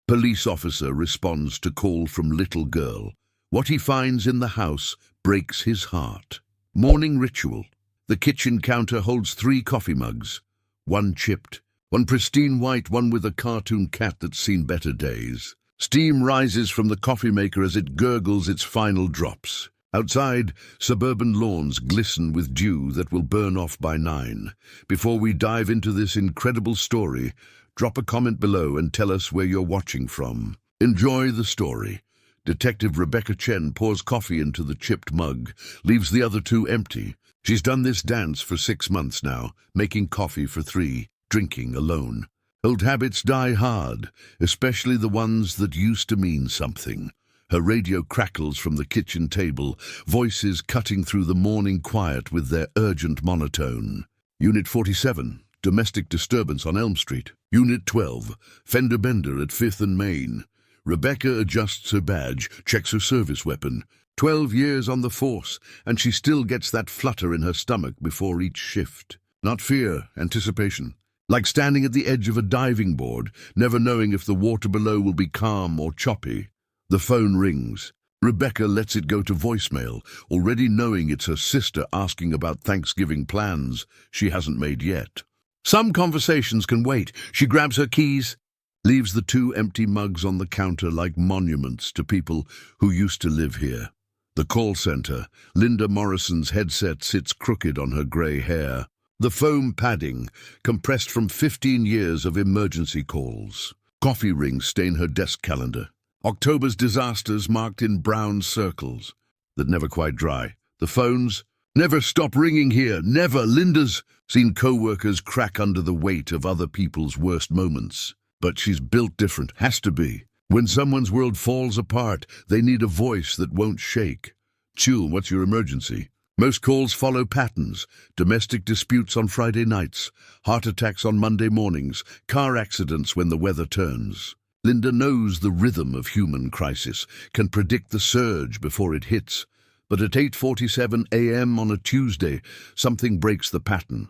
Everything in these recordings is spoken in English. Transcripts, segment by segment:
Police officer responds to call from little girl. What he finds in the house breaks his heart. Morning ritual. The kitchen counter holds 3 coffee mugs. One chipped, one pristine white, one with a cartoon cat that's seen better days. Steam rises from the coffee maker as it gurgles its final drops. Outside, suburban lawns glisten with dew that will burn off by 9. Before we dive into this incredible story, drop a comment below and tell us where you're watching from. Enjoy the story. Detective Rebecca Chen pours coffee into the chipped mug, leaves the other 2 empty. She's done this dance for 6 months now, making coffee for 3, drinking alone. Old habits die hard, especially the ones that used to mean something. Her radio crackles from the kitchen table, voices cutting through the morning quiet with their urgent monotone. Unit 47, domestic disturbance on Elm Street. Unit 12, fender bender at 5th and Main. Rebecca adjusts her badge, checks her service weapon. 12 years on the force, and she still gets that flutter in her stomach before each shift. Not fear, anticipation. Like standing at the edge of a diving board, never knowing if the water below will be calm or choppy. The phone rings. Rebecca lets it go to voicemail, already knowing it's her sister asking about Thanksgiving plans she hasn't made yet. Some conversations can wait. She grabs her keys, leaves the 2 empty mugs on the counter like monuments to people who used to live here. The call center. Linda Morrison's headset sits crooked on her grey hair. The foam padding, compressed from 15 years of emergency calls. Coffee rings stain her desk calendar. October's disasters marked in brown circles that never quite dry. The phones never stop ringing here, never. Linda's seen co-workers crack under the weight of other people's worst moments. But she's built different, has to be. When someone's world falls apart, they need a voice that won't shake. Chul, what's your emergency? Most calls follow patterns. Domestic disputes on Friday nights, heart attacks on Monday mornings, car accidents when the weather turns. Linda knows the rhythm of human crisis, can predict the surge before it hits. But at 8:47 a.m. on a Tuesday, something breaks the pattern.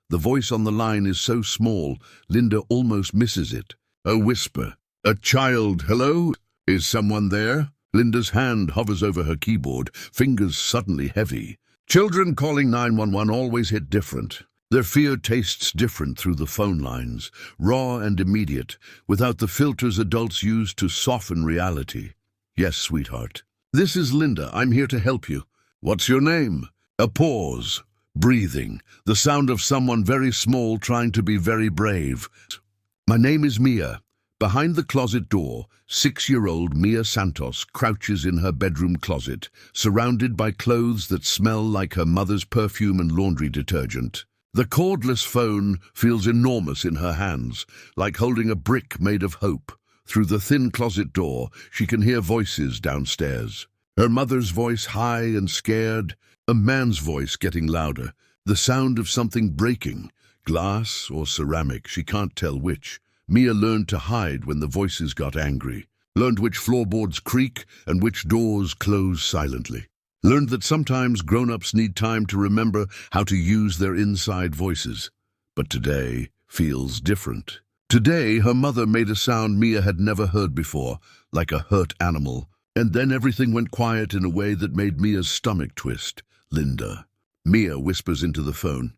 The voice on the line is so small, Linda almost misses it. A whisper. A child. Hello? Is someone there? Linda's hand hovers over her keyboard, fingers suddenly heavy. Children calling 911 always hit different. Their fear tastes different through the phone lines, raw and immediate, without the filters adults use to soften reality. Yes, sweetheart. This is Linda. I'm here to help you. What's your name? A pause. Breathing. The sound of someone very small trying to be very brave. My name is Mia. Behind the closet door, 6-year-old Mia Santos crouches in her bedroom closet, surrounded by clothes that smell like her mother's perfume and laundry detergent. The cordless phone feels enormous in her hands, like holding a brick made of hope. Through the thin closet door, she can hear voices downstairs. Her mother's voice high and scared, a man's voice getting louder, the sound of something breaking, glass or ceramic, she can't tell which. Mia learned to hide when the voices got angry, learned which floorboards creak and which doors close silently, learned that sometimes grown-ups need time to remember how to use their inside voices. But today feels different. Today, her mother made a sound Mia had never heard before, like a hurt animal, and then everything went quiet in a way that made Mia's stomach twist. Linda. Mia whispers into the phone.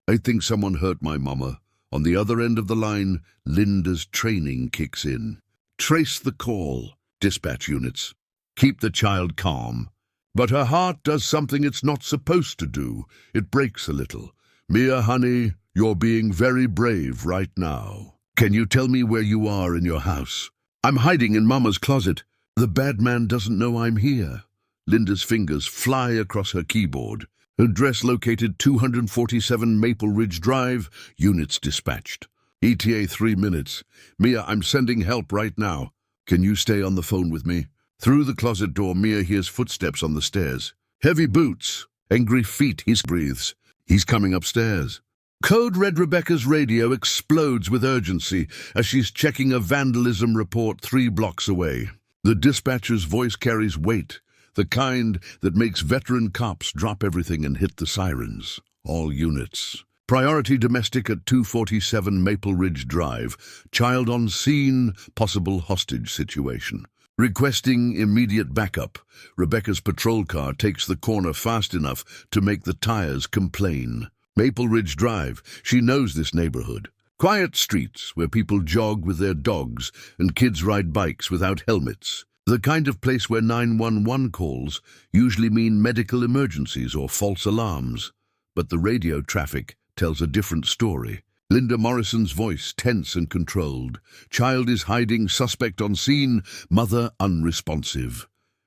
I think someone hurt my mama. On the other end of the line, Linda's training kicks in. Trace the call. Dispatch units. Keep the child calm. But her heart does something it's not supposed to do. It breaks a little. Mia, honey, you're being very brave right now. Can you tell me where you are in your house? I'm hiding in Mama's closet. The bad man doesn't know I'm here. Linda's fingers fly across her keyboard. Address located 247 Maple Ridge Drive. Units dispatched. ETA 3 minutes. Mia, I'm sending help right now. Can you stay on the phone with me? Through the closet door, Mia hears footsteps on the stairs. Heavy boots. Angry feet. He breathes. He's coming upstairs. Code Red. Rebecca's radio explodes with urgency as she's checking a vandalism report 3 blocks away. The dispatcher's voice carries weight, the kind that makes veteran cops drop everything and hit the sirens. All units. Priority domestic at 247 Maple Ridge Drive. Child on scene, possible hostage situation. Requesting immediate backup. Rebecca's patrol car takes the corner fast enough to make the tires complain. Maple Ridge Drive. She knows this neighborhood. Quiet streets where people jog with their dogs and kids ride bikes without helmets. The kind of place where 911 calls usually mean medical emergencies or false alarms. But the radio traffic tells a different story. Linda Morrison's voice tense and controlled. Child is hiding, suspect on scene, mother unresponsive.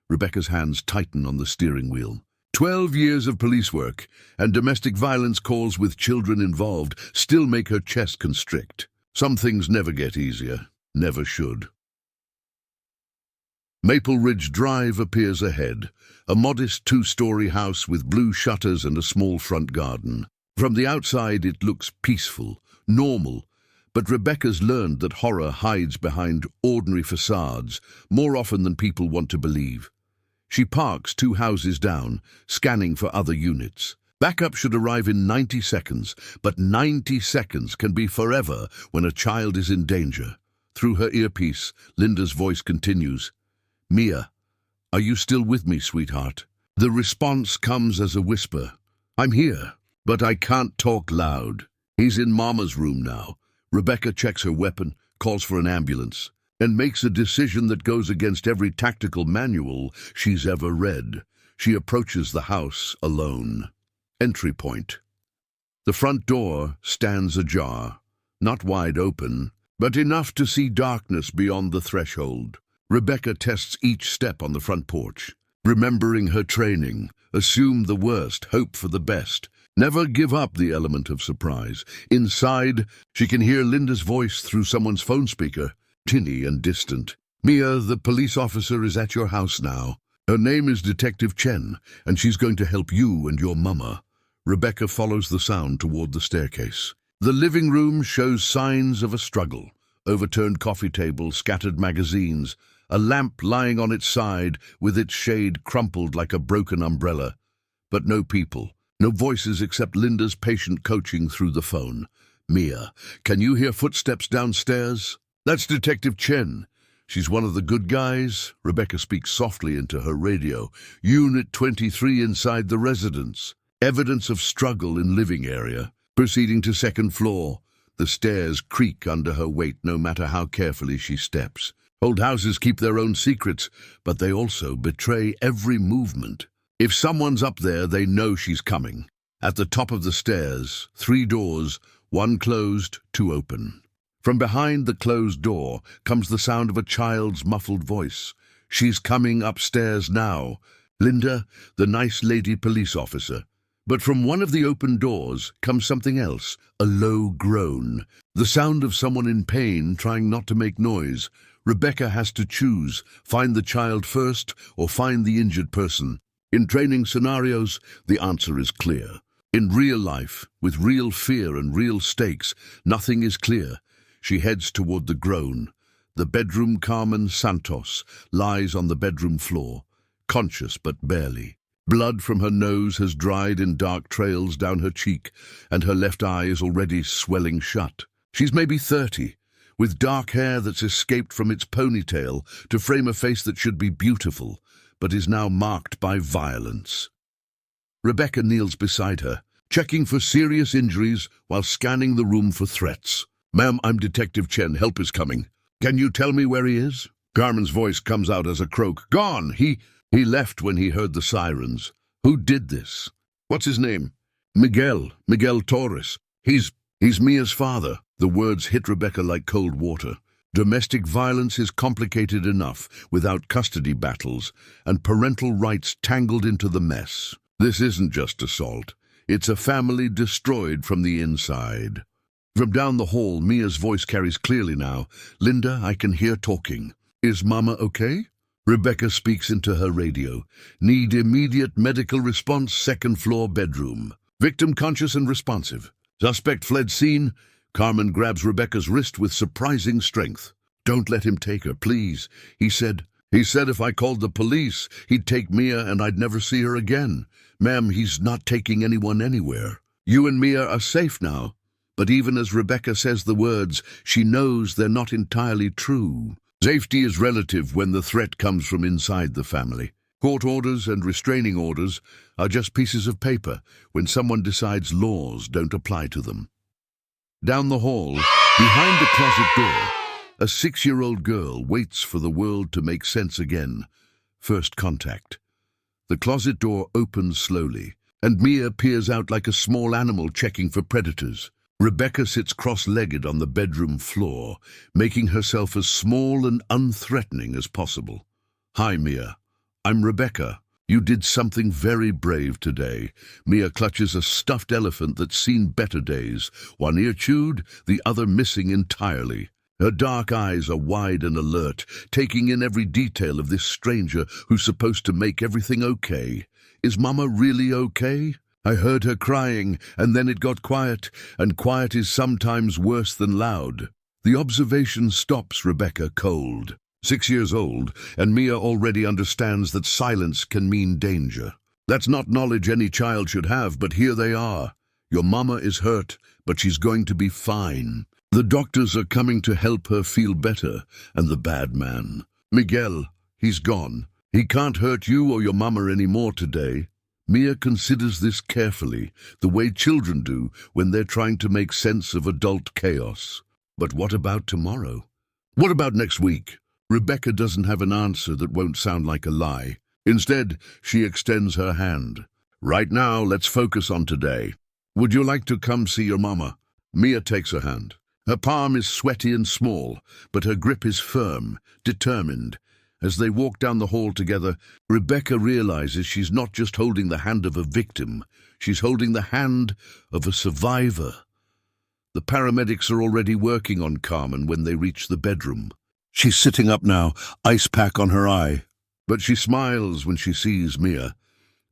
Rebecca's hands tighten on the steering wheel. 12 years of police work and domestic violence calls with children involved still make her chest constrict. Some things never get easier, never should. Maple Ridge Drive appears ahead, a modest 2-story house with blue shutters and a small front garden. From the outside it looks peaceful, normal, but Rebecca's learned that horror hides behind ordinary facades more often than people want to believe. She parks 2 houses down, scanning for other units. Backup should arrive in 90 seconds, but 90 seconds can be forever when a child is in danger. Through her earpiece, Linda's voice continues, "Mia, are you still with me, sweetheart?" The response comes as a whisper. "I'm here, but I can't talk loud." He's in Mama's room now. Rebecca checks her weapon, calls for an ambulance, and makes a decision that goes against every tactical manual she's ever read. She approaches the house alone. Entry point. The front door stands ajar, not wide open, but enough to see darkness beyond the threshold. Rebecca tests each step on the front porch. Remembering her training, assume the worst, hope for the best. Never give up the element of surprise. Inside, she can hear Linda's voice through someone's phone speaker, tinny and distant. "Mia, the police officer is at your house now. Her name is Detective Chen, and she's going to help you and your mama." Rebecca follows the sound toward the staircase. The living room shows signs of a struggle. Overturned coffee table, scattered magazines, a lamp lying on its side with its shade crumpled like a broken umbrella. But no people. No voices except Linda's patient coaching through the phone. "Mia, can you hear footsteps downstairs?" "That's Detective Chen. She's one of the good guys." Rebecca speaks softly into her radio. "Unit 23 inside the residence. Evidence of struggle in living area." Proceeding to second floor. The stairs creak under her weight no matter how carefully she steps. Old houses keep their own secrets, but they also betray every movement. If someone's up there, they know she's coming. At the top of the stairs, 3 doors, 1 closed, 2 open. From behind the closed door comes the sound of a child's muffled voice. "She's coming upstairs now. Linda, the nice lady police officer." But from one of the open doors comes something else, a low groan. The sound of someone in pain trying not to make noise. Rebecca has to choose, find the child first or find the injured person. In training scenarios, the answer is clear. In real life, with real fear and real stakes, nothing is clear. She heads toward the groan. The bedroom Carmen Santos lies on the bedroom floor, conscious but barely. Blood from her nose has dried in dark trails down her cheek, and her left eye is already swelling shut. She's maybe 30, with dark hair that's escaped from its ponytail to frame a face that should be beautiful, but is now marked by violence. Rebecca kneels beside her, checking for serious injuries while scanning the room for threats. "Ma'am, I'm Detective Chen. Help is coming. Can you tell me where he is?" Carmen's voice comes out as a croak. "Gone! He left when he heard the sirens." "Who did this?" "What's his name?" Miguel Torres. He's Mia's father." The words hit Rebecca like cold water. Domestic violence is complicated enough without custody battles and parental rights tangled into the mess. This isn't just assault. It's a family destroyed from the inside. From down the hall, Mia's voice carries clearly now. "Linda, I can hear talking. Is Mama okay?" Rebecca speaks into her radio. "Need immediate medical response, 2nd floor bedroom. Victim conscious and responsive. Suspect fled scene." Carmen grabs Rebecca's wrist with surprising strength. "Don't let him take her, please. He said if I called the police, he'd take Mia and I'd never see her again. Ma'am, he's not taking anyone anywhere." You and Mia are safe now. But even as Rebecca says the words, she knows they're not entirely true. Safety is relative when the threat comes from inside the family. Court orders and restraining orders are just pieces of paper when someone decides laws don't apply to them. Down the hall, behind the closet door, a 6-year-old girl waits for the world to make sense again. First contact. The closet door opens slowly, and Mia peers out like a small animal checking for predators. Rebecca sits cross-legged on the bedroom floor, making herself as small and unthreatening as possible. Hi, Mia. I'm Rebecca. You did something very brave today. Mia clutches a stuffed elephant that's seen better days, one ear chewed, the other missing entirely. Her dark eyes are wide and alert, taking in every detail of this stranger who's supposed to make everything okay. Is Mama really okay? I heard her crying, and then it got quiet, and quiet is sometimes worse than loud. The observation stops Rebecca cold. 6 years old, and Mia already understands that silence can mean danger. That's not knowledge any child should have, but here they are. Your mama is hurt, but she's going to be fine. The doctors are coming to help her feel better, and the bad man, Miguel, he's gone. He can't hurt you or your mama anymore today. Mia considers this carefully, the way children do when they're trying to make sense of adult chaos. But what about tomorrow? What about next week? Rebecca doesn't have an answer that won't sound like a lie. Instead, she extends her hand. Right now, let's focus on today. Would you like to come see your mama? Mia takes her hand. Her palm is sweaty and small, but her grip is firm, determined. As they walk down the hall together, Rebecca realizes she's not just holding the hand of a victim, she's holding the hand of a survivor. The paramedics are already working on Carmen when they reach the bedroom. She's sitting up now, ice pack on her eye. But she smiles when she sees Mia.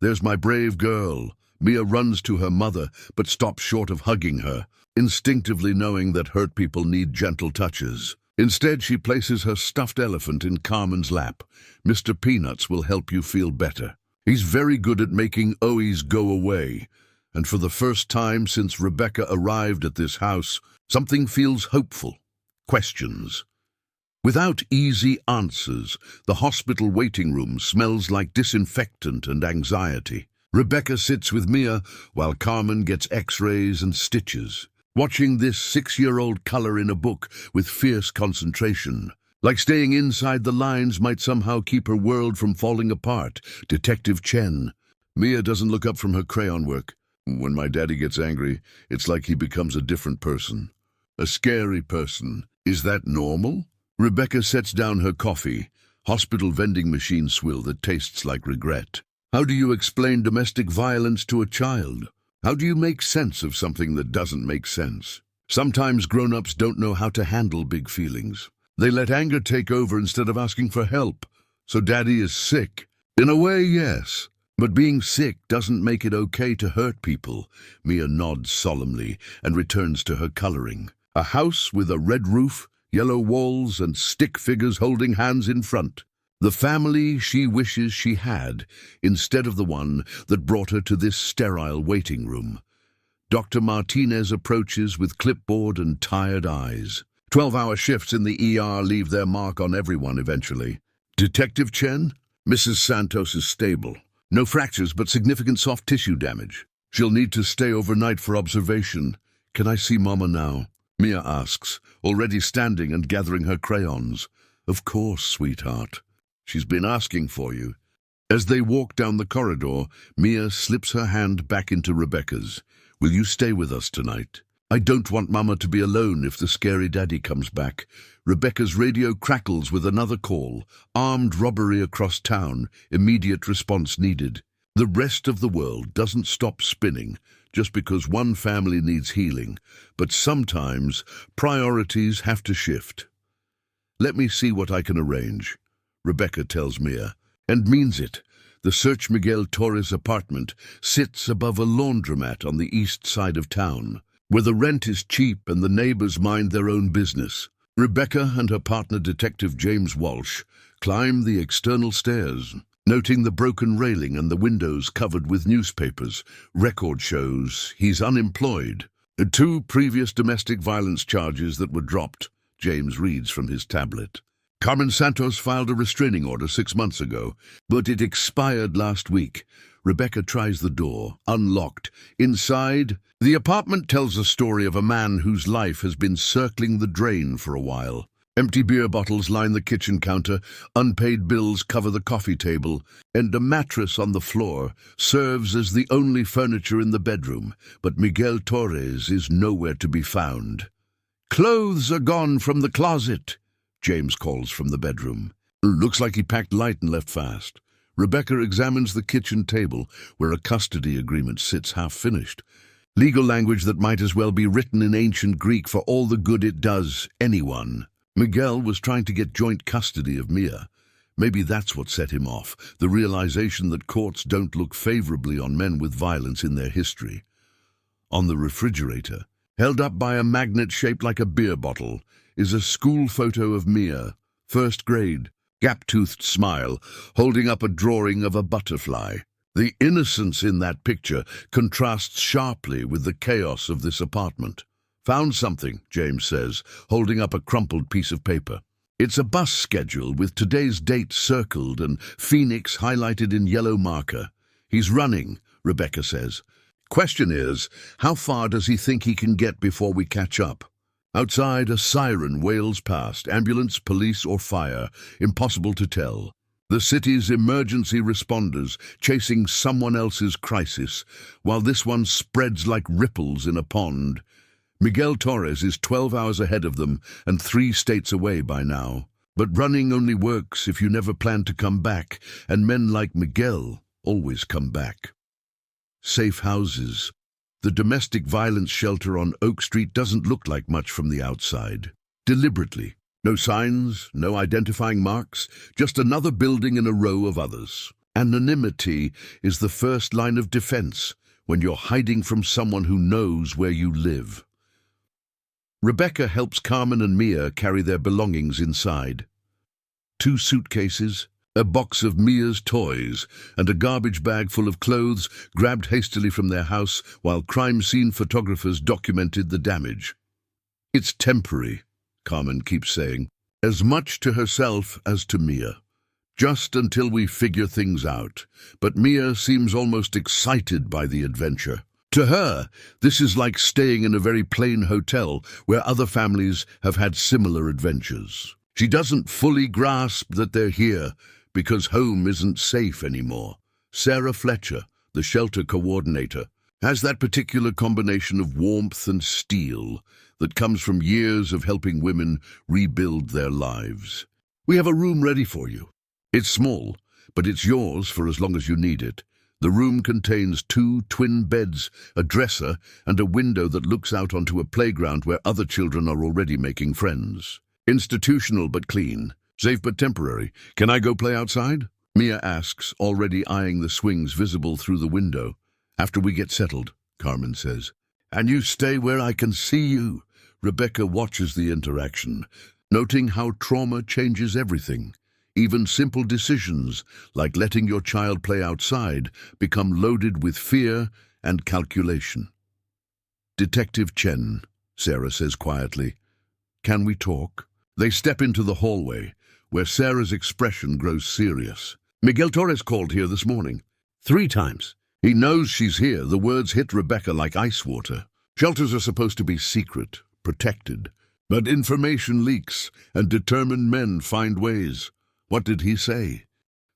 There's my brave girl. Mia runs to her mother, but stops short of hugging her, instinctively knowing that hurt people need gentle touches. Instead, she places her stuffed elephant in Carmen's lap. Mr. Peanuts will help you feel better. He's very good at making OEs go away. And for the first time since Rebecca arrived at this house, something feels hopeful. Questions. Without easy answers, the hospital waiting room smells like disinfectant and anxiety. Rebecca sits with Mia while Carmen gets x-rays and stitches, watching this 6-year-old color in a book with fierce concentration. Like staying inside the lines might somehow keep her world from falling apart. Detective Chen. Mia doesn't look up from her crayon work. When my daddy gets angry, it's like he becomes a different person. A scary person. Is that normal? Rebecca sets down her coffee, hospital vending machine swill that tastes like regret. How do you explain domestic violence to a child? How do you make sense of something that doesn't make sense? Sometimes grown-ups don't know how to handle big feelings. They let anger take over instead of asking for help. So Daddy is sick. In a way, yes. But being sick doesn't make it okay to hurt people. Mia nods solemnly and returns to her coloring. A house with a red roof, yellow walls, and stick figures holding hands in front. The family she wishes she had, instead of the one that brought her to this sterile waiting room. Dr. Martinez approaches with clipboard and tired eyes. 12-hour shifts in the ER leave their mark on everyone eventually. Detective Chen? Mrs. Santos is stable. No fractures, but significant soft tissue damage. She'll need to stay overnight for observation. Can I see Mama now? Mia asks, already standing and gathering her crayons. Of course, sweetheart. She's been asking for you. As they walk down the corridor, Mia slips her hand back into Rebecca's. Will you stay with us tonight? I don't want Mama to be alone if the scary daddy comes back. Rebecca's radio crackles with another call. Armed robbery across town. Immediate response needed. The rest of the world doesn't stop spinning just because one family needs healing. But sometimes priorities have to shift. Let me see what I can arrange. Rebecca tells Mia, and means it. The Search Miguel Torres apartment sits above a laundromat on the east side of town, where the rent is cheap and the neighbors mind their own business. Rebecca and her partner, Detective James Walsh, climb the external stairs. Noting the broken railing and the windows covered with newspapers, record shows he's unemployed. 2 previous domestic violence charges that were dropped, James reads from his tablet. Carmen Santos filed a restraining order 6 months ago, but it expired last week. Rebecca tries the door, unlocked. Inside, the apartment tells a story of a man whose life has been circling the drain for a while. Empty beer bottles line the kitchen counter, unpaid bills cover the coffee table, and a mattress on the floor serves as the only furniture in the bedroom. But Miguel Torres is nowhere to be found. "Clothes are gone from the closet," James calls from the bedroom. "Looks like he packed light and left fast." Rebecca examines the kitchen table, where a custody agreement sits half-finished. Legal language that might as well be written in ancient Greek for all the good it does anyone. Miguel was trying to get joint custody of Mia. Maybe that's what set him off, the realization that courts don't look favorably on men with violence in their history. On the refrigerator, held up by a magnet shaped like a beer bottle, is a school photo of Mia, 1st grade, gap-toothed smile, holding up a drawing of a butterfly. The innocence in that picture contrasts sharply with the chaos of this apartment. "Found something," James says, holding up a crumpled piece of paper. It's a bus schedule with today's date circled and Phoenix highlighted in yellow marker. "He's running," Rebecca says. "Question is, how far does he think he can get before we catch up?" Outside, a siren wails past, ambulance, police, or fire, impossible to tell. The city's emergency responders chasing someone else's crisis, while this one spreads like ripples in a pond. Miguel Torres is 12 hours ahead of them and 3 states away by now. But running only works if you never plan to come back, and men like Miguel always come back. Safe houses. The domestic violence shelter on Oak Street doesn't look like much from the outside. Deliberately. No signs, no identifying marks, just another building in a row of others. Anonymity is the first line of defense when you're hiding from someone who knows where you live. Rebecca helps Carmen and Mia carry their belongings inside. 2 suitcases, a box of Mia's toys, and a garbage bag full of clothes grabbed hastily from their house while crime scene photographers documented the damage. "It's temporary," Carmen keeps saying, as much to herself as to Mia. "Just until we figure things out." But Mia seems almost excited by the adventure. To her, this is like staying in a very plain hotel where other families have had similar adventures. She doesn't fully grasp that they're here because home isn't safe anymore. Sarah Fletcher, the shelter coordinator, has that particular combination of warmth and steel that comes from years of helping women rebuild their lives. "We have a room ready for you. It's small, but it's yours for as long as you need it. The room contains 2 twin beds, a dresser, and a window that looks out onto a playground where other children are already making friends. Institutional but clean. Safe but temporary. Can I go play outside?" Mia asks, already eyeing the swings visible through the window. "After we get settled," Carmen says. "And you stay where I can see you." Rebecca watches the interaction, noting how trauma changes everything. Even simple decisions, like letting your child play outside, become loaded with fear and calculation. "Detective Chen," Sarah says quietly. "Can we talk?" They step into the hallway, where Sarah's expression grows serious. "Miguel Torres called here this morning. 3 times. He knows she's here." The words hit Rebecca like ice water. Shelters are supposed to be secret, protected. But information leaks, and determined men find ways. What did he say?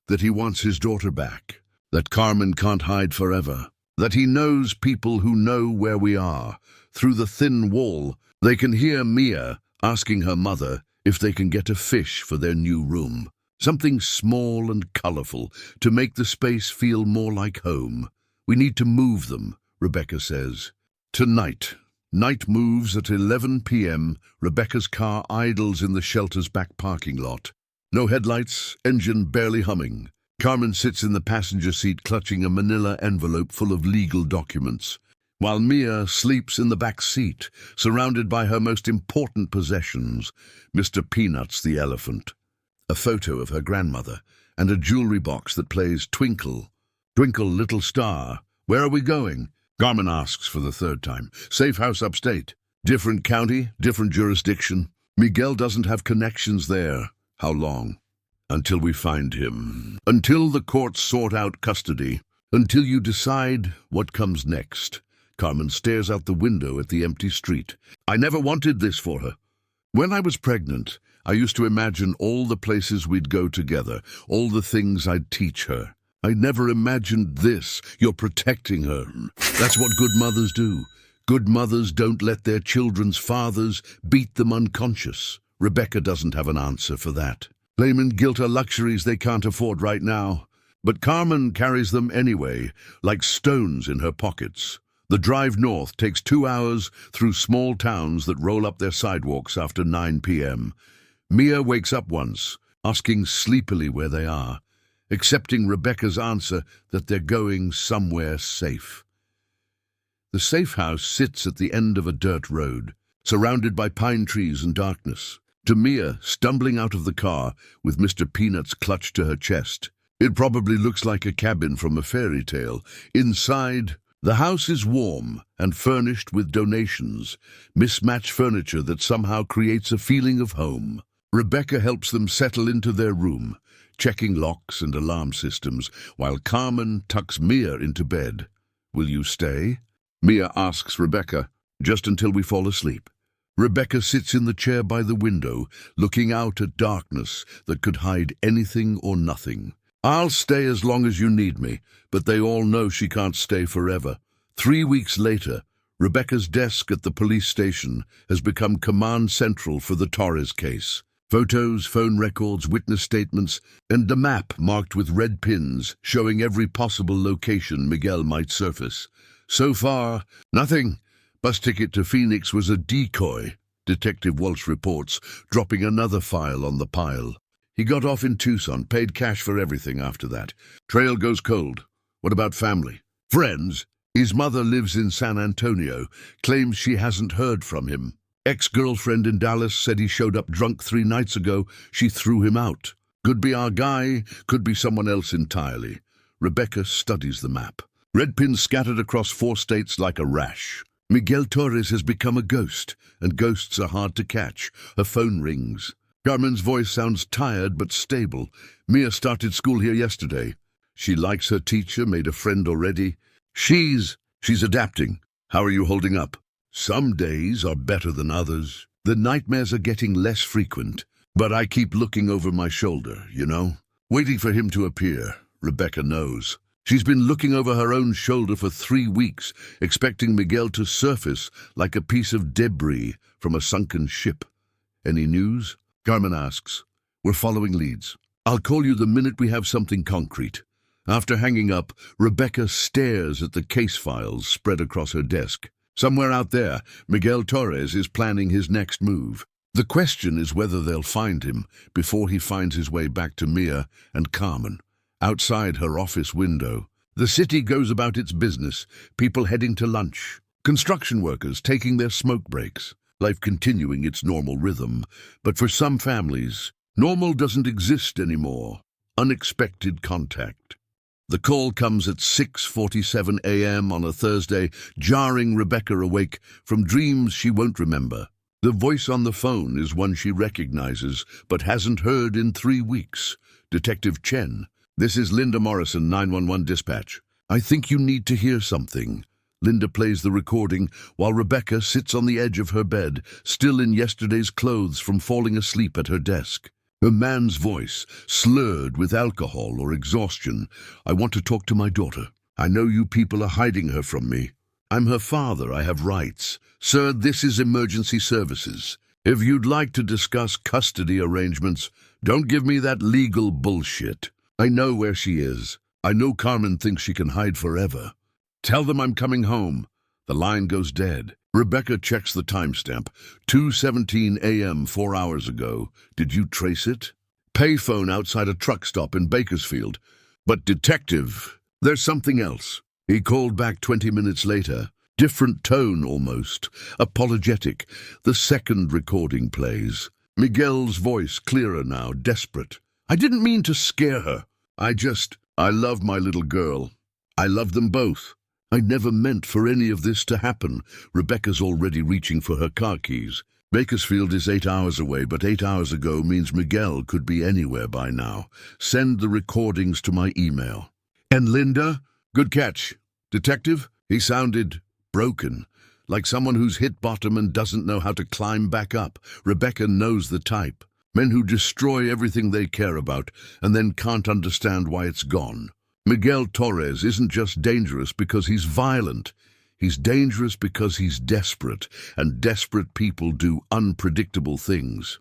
That he wants his daughter back. That Carmen can't hide forever. That he knows people who know where we are. Through the thin wall, they can hear Mia asking her mother if they can get a fish for their new room. Something small and colorful to make the space feel more like home. "We need to move them," Rebecca says. Tonight. Night moves at 11 p.m. Rebecca's car idles in the shelter's back parking lot. No headlights, engine barely humming. Carmen sits in the passenger seat clutching a manila envelope full of legal documents, while Mia sleeps in the back seat, surrounded by her most important possessions, Mr. Peanuts the elephant. a photo of her grandmother, and a jewelry box that plays Twinkle, Twinkle Little Star. Where are we going? Carmen asks for the third time. Safe house upstate. Different county, different jurisdiction. Miguel doesn't have connections there. How long? Until we find him. Until the courts sort out custody. Until you decide what comes next. Carmen stares out the window at the empty street. I never wanted this for her. When I was pregnant, I used to imagine all the places we'd go together, all the things I'd teach her. I never imagined this. You're protecting her. That's what good mothers do. Good mothers don't let their children's fathers beat them unconscious. Rebecca doesn't have an answer for that. Blame and guilt are luxuries they can't afford right now. But Carmen carries them anyway, like stones in her pockets. The drive north takes 2 hours through small towns that roll up their sidewalks after 9 p.m. Mia wakes up once, asking sleepily where they are, accepting Rebecca's answer that they're going somewhere safe. The safe house sits at the end of a dirt road, surrounded by pine trees and darkness. To Mia, stumbling out of the car with Mr. Peanuts clutched to her chest, it probably looks like a cabin from a fairy tale. Inside, the house is warm and furnished with donations, mismatched furniture that somehow creates a feeling of home. Rebecca helps them settle into their room, checking locks and alarm systems, while Carmen tucks Mia into bed. Will you stay? Mia asks Rebecca, just until we fall asleep. Rebecca sits in the chair by the window, looking out at darkness that could hide anything or nothing. I'll stay as long as you need me, but they all know she can't stay forever. 3 weeks later, Rebecca's desk at the police station has become command central for the Torres case. Photos, phone records, witness statements, and a map marked with red pins showing every possible location Miguel might surface. So far, nothing. Bus ticket to Phoenix was a decoy, Detective Walsh reports, dropping another file on the pile. He got off in Tucson, paid cash for everything after that. Trail goes cold. What about family? Friends? His mother lives in San Antonio, claims she hasn't heard from him. Ex-girlfriend in Dallas said he showed up drunk 3 nights ago. She threw him out. Could be our guy, could be someone else entirely. Rebecca studies the map. Red pins scattered across 4 states like a rash. Miguel Torres has become a ghost, and ghosts are hard to catch. Her phone rings. Carmen's voice sounds tired but stable. Mia started school here yesterday. She likes her teacher, made a friend already. She's adapting. How are you holding up? Some days are better than others. The nightmares are getting less frequent, but I keep looking over my shoulder, you know? Waiting for him to appear. Rebecca knows. She's been looking over her own shoulder for 3 weeks, expecting Miguel to surface like a piece of debris from a sunken ship. Any news? Carmen asks. We're following leads. I'll call you the minute we have something concrete. After hanging up, Rebecca stares at the case files spread across her desk. Somewhere out there, Miguel Torres is planning his next move. The question is whether they'll find him before he finds his way back to Mia and Carmen. Outside her office window, the city goes about its business, people heading to lunch, construction workers taking their smoke breaks, life continuing its normal rhythm. But for some families, normal doesn't exist anymore. Unexpected contact. The call comes at 6:47 a.m. on a Thursday, jarring Rebecca awake from dreams she won't remember. The voice on the phone is one she recognizes, but hasn't heard in 3 weeks. Detective Chen. This is Linda Morrison, 911 dispatch. I think you need to hear something. Linda plays the recording while Rebecca sits on the edge of her bed, still in yesterday's clothes from falling asleep at her desk. Her man's voice, slurred with alcohol or exhaustion. I want to talk to my daughter. I know you people are hiding her from me. I'm her father. I have rights. Sir, this is emergency services. If you'd like to discuss custody arrangements, don't give me that legal bullshit. I know where she is. I know Carmen thinks she can hide forever. Tell them I'm coming home. The line goes dead. Rebecca checks the timestamp. 2:17 a.m. 4 hours ago. Did you trace it? Payphone outside a truck stop in Bakersfield. But detective, there's something else. He called back 20 minutes later. Different tone almost. Apologetic. The second recording plays. Miguel's voice clearer now, desperate. I didn't mean to scare her. I love my little girl. I love them both. I never meant for any of this to happen. Rebecca's already reaching for her car keys. Bakersfield is 8 hours away, but 8 hours ago means Miguel could be anywhere by now. Send the recordings to my email. And Linda? Good catch. Detective? He sounded broken, like someone who's hit bottom and doesn't know how to climb back up. Rebecca knows the type. Men who destroy everything they care about and then can't understand why it's gone. Miguel Torres isn't just dangerous because he's violent. He's dangerous because he's desperate, and desperate people do unpredictable things.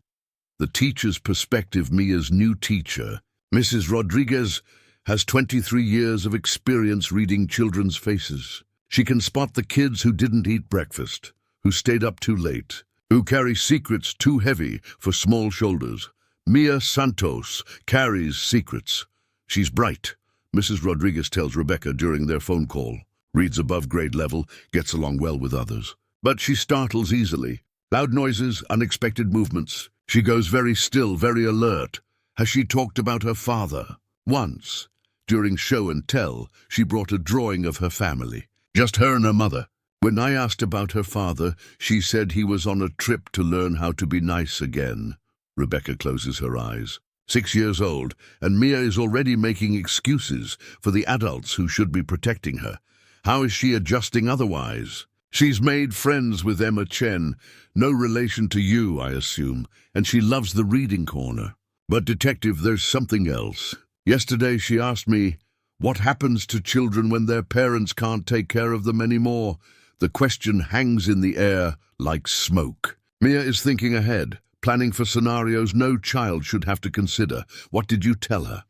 The teacher's perspective, Mia's new teacher, Mrs. Rodriguez, has 23 years of experience reading children's faces. She can spot the kids who didn't eat breakfast, who stayed up too late, who carry secrets too heavy for small shoulders. Mia Santos carries secrets. She's bright, Mrs. Rodriguez tells Rebecca during their phone call. Reads above grade level, gets along well with others. But she startles easily. Loud noises, unexpected movements. She goes very still, very alert. Has she talked about her father? Once, during show and tell, she brought a drawing of her family. Just her and her mother. When I asked about her father, she said he was on a trip to learn how to be nice again. Rebecca closes her eyes. 6 years old, and Mia is already making excuses for the adults who should be protecting her. How is she adjusting otherwise? She's made friends with Emma Chen, no relation to you, I assume, and she loves the reading corner. But, Detective, there's something else. Yesterday she asked me, what happens to children when their parents can't take care of them anymore? The question hangs in the air like smoke. Mia is thinking ahead, planning for scenarios no child should have to consider. What did you tell her?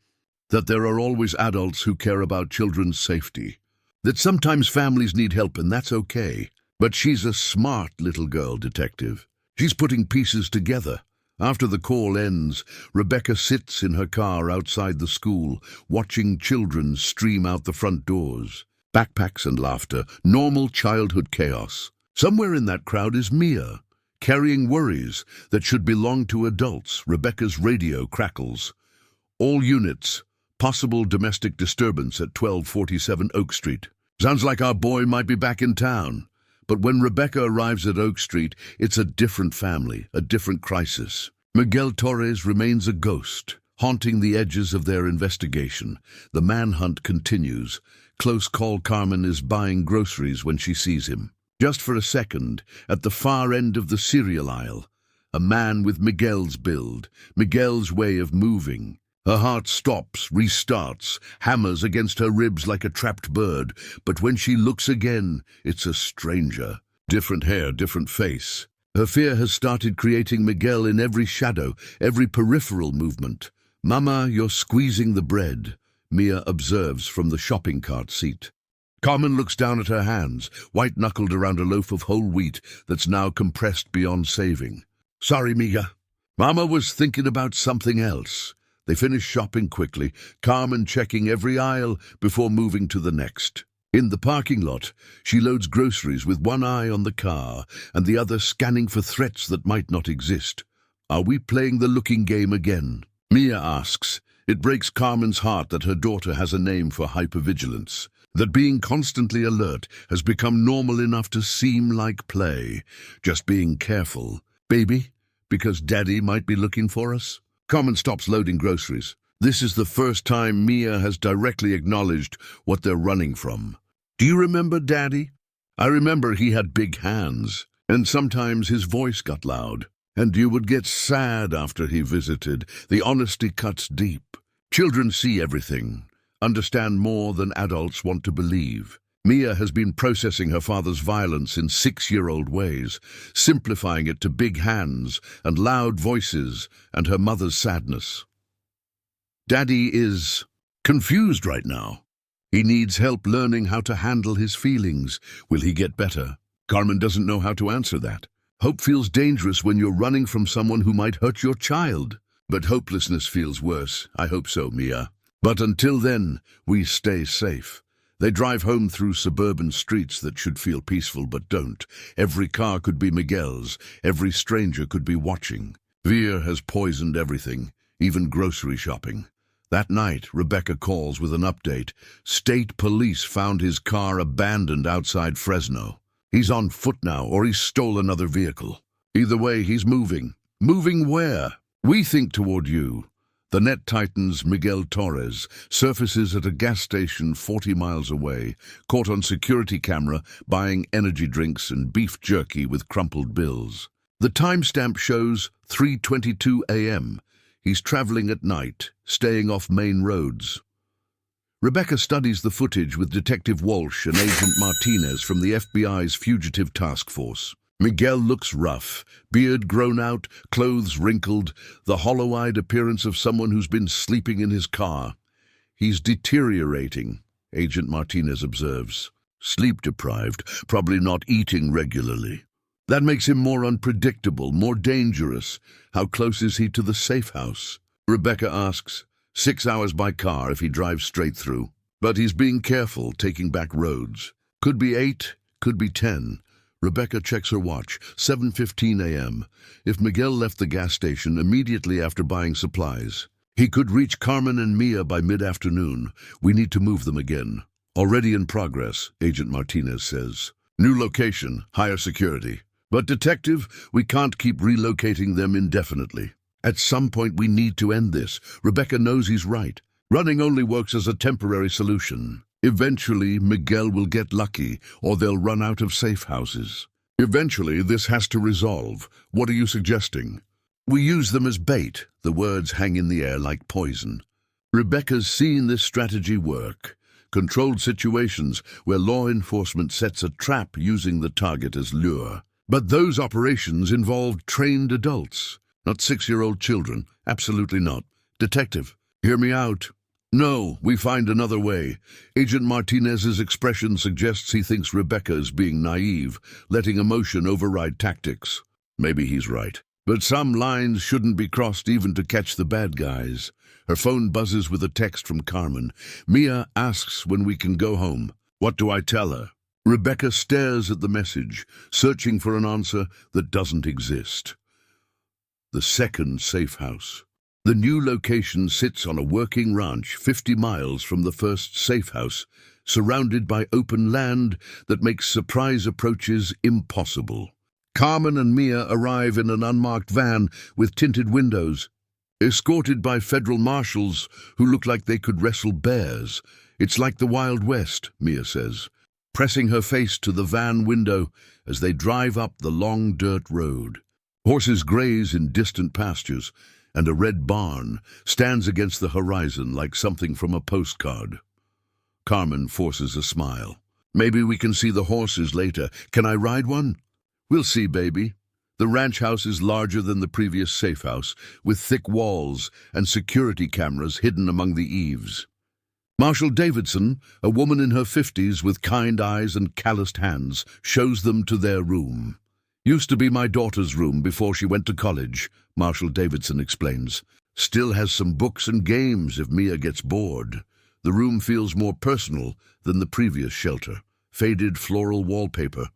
That there are always adults who care about children's safety. That sometimes families need help, and that's okay. But she's a smart little girl, Detective. She's putting pieces together. After the call ends, Rebecca sits in her car outside the school, watching children stream out the front doors. Backpacks and laughter, normal childhood chaos. Somewhere in that crowd is Mia, carrying worries that should belong to adults. Rebecca's radio crackles. All units, possible domestic disturbance at 1247 Oak Street. Sounds like our boy might be back in town. But when Rebecca arrives at Oak Street, it's a different family, a different crisis. Miguel Torres remains a ghost, haunting the edges of their investigation. The manhunt continues. Close call Carmen is buying groceries when she sees him. Just for a second, at the far end of the cereal aisle, a man with Miguel's build, Miguel's way of moving. Her heart stops, restarts, hammers against her ribs like a trapped bird. But when she looks again, it's a stranger. Different hair, different face. Her fear has started creating Miguel in every shadow, every peripheral movement. Mama, you're squeezing the bread, Mia observes from the shopping cart seat. Carmen looks down at her hands, white-knuckled around a loaf of whole wheat that's now compressed beyond saving. Sorry, Mia. Mama was thinking about something else. They finish shopping quickly, Carmen checking every aisle before moving to the next. In the parking lot, she loads groceries with one eye on the car and the other scanning for threats that might not exist. Are we playing the looking game again? Mia asks. It breaks Carmen's heart that her daughter has a name for hypervigilance, that being constantly alert has become normal enough to seem like play, just being careful. Baby, because Daddy might be looking for us? Carmen stops loading groceries. This is the first time Mia has directly acknowledged what they're running from. Do you remember Daddy? I remember he had big hands, and sometimes his voice got loud, and you would get sad after he visited. The honesty cuts deep. Children see everything, understand more than adults want to believe. Mia has been processing her father's violence in 6-year-old ways, simplifying it to big hands and loud voices and her mother's sadness. Daddy is confused right now. He needs help learning how to handle his feelings. Will he get better? Carmen doesn't know how to answer that. Hope feels dangerous when you're running from someone who might hurt your child. But hopelessness feels worse. I hope so, Mia. But until then, we stay safe. They drive home through suburban streets that should feel peaceful but don't. Every car could be Miguel's. Every stranger could be watching. Veer has poisoned everything, even grocery shopping. That night, Rebecca calls with an update. State police found his car abandoned outside Fresno. He's on foot now, or he stole another vehicle. Either way, he's moving. Moving where? We think toward you. The net titan's Miguel Torres surfaces at a gas station 40 miles away, caught on security camera buying energy drinks and beef jerky with crumpled bills. The timestamp shows 3:22 a.m. He's traveling at night, staying off main roads. Rebecca studies the footage with Detective Walsh and Agent Martinez from the FBI's Fugitive Task Force. Miguel looks rough, beard grown out, clothes wrinkled, the hollow-eyed appearance of someone who's been sleeping in his car. He's deteriorating, Agent Martinez observes. Sleep-deprived, probably not eating regularly. That makes him more unpredictable, more dangerous. How close is he to the safe house? Rebecca asks. 6 hours by car if he drives straight through. But he's being careful, taking back roads. Could be 8, could be 10. Rebecca checks her watch, 7:15 a.m. If Miguel left the gas station immediately after buying supplies, he could reach Carmen and Mia by mid-afternoon. We need to move them again. Already in progress, Agent Martinez says. New location, higher security. But, Detective, we can't keep relocating them indefinitely. At some point we need to end this. Rebecca knows he's right. Running only works as a temporary solution. Eventually, Miguel will get lucky, or they'll run out of safe houses. Eventually, this has to resolve. What are you suggesting? We use them as bait. The words hang in the air like poison. Rebecca's seen this strategy work. Controlled situations where law enforcement sets a trap using the target as lure. But those operations involved trained adults, not 6-year-old children. Absolutely not. Detective, hear me out. No, we find another way. Agent Martinez's expression suggests he thinks Rebecca is being naive, letting emotion override tactics. Maybe he's right. But some lines shouldn't be crossed even to catch the bad guys. Her phone buzzes with a text from Carmen. Mia asks when we can go home. What do I tell her? Rebecca stares at the message, searching for an answer that doesn't exist. The second safe house. The new location sits on a working ranch 50 miles from the first safe house, surrounded by open land that makes surprise approaches impossible. Carmen and Mia arrive in an unmarked van with tinted windows, escorted by federal marshals who look like they could wrestle bears. It's like the Wild West, Mia says, pressing her face to the van window as they drive up the long dirt road. Horses graze in distant pastures, and a red barn stands against the horizon like something from a postcard. Carmen forces a smile. Maybe we can see the horses later. Can I ride one? We'll see, baby. The ranch house is larger than the previous safe house, with thick walls and security cameras hidden among the eaves. Marshall Davidson, a woman in her 50s with kind eyes and calloused hands, shows them to their room. Used to be my daughter's room before she went to college, Marshall Davidson explains. Still has some books and games if Mia gets bored. The room feels more personal than the previous shelter. Faded floral wallpaper.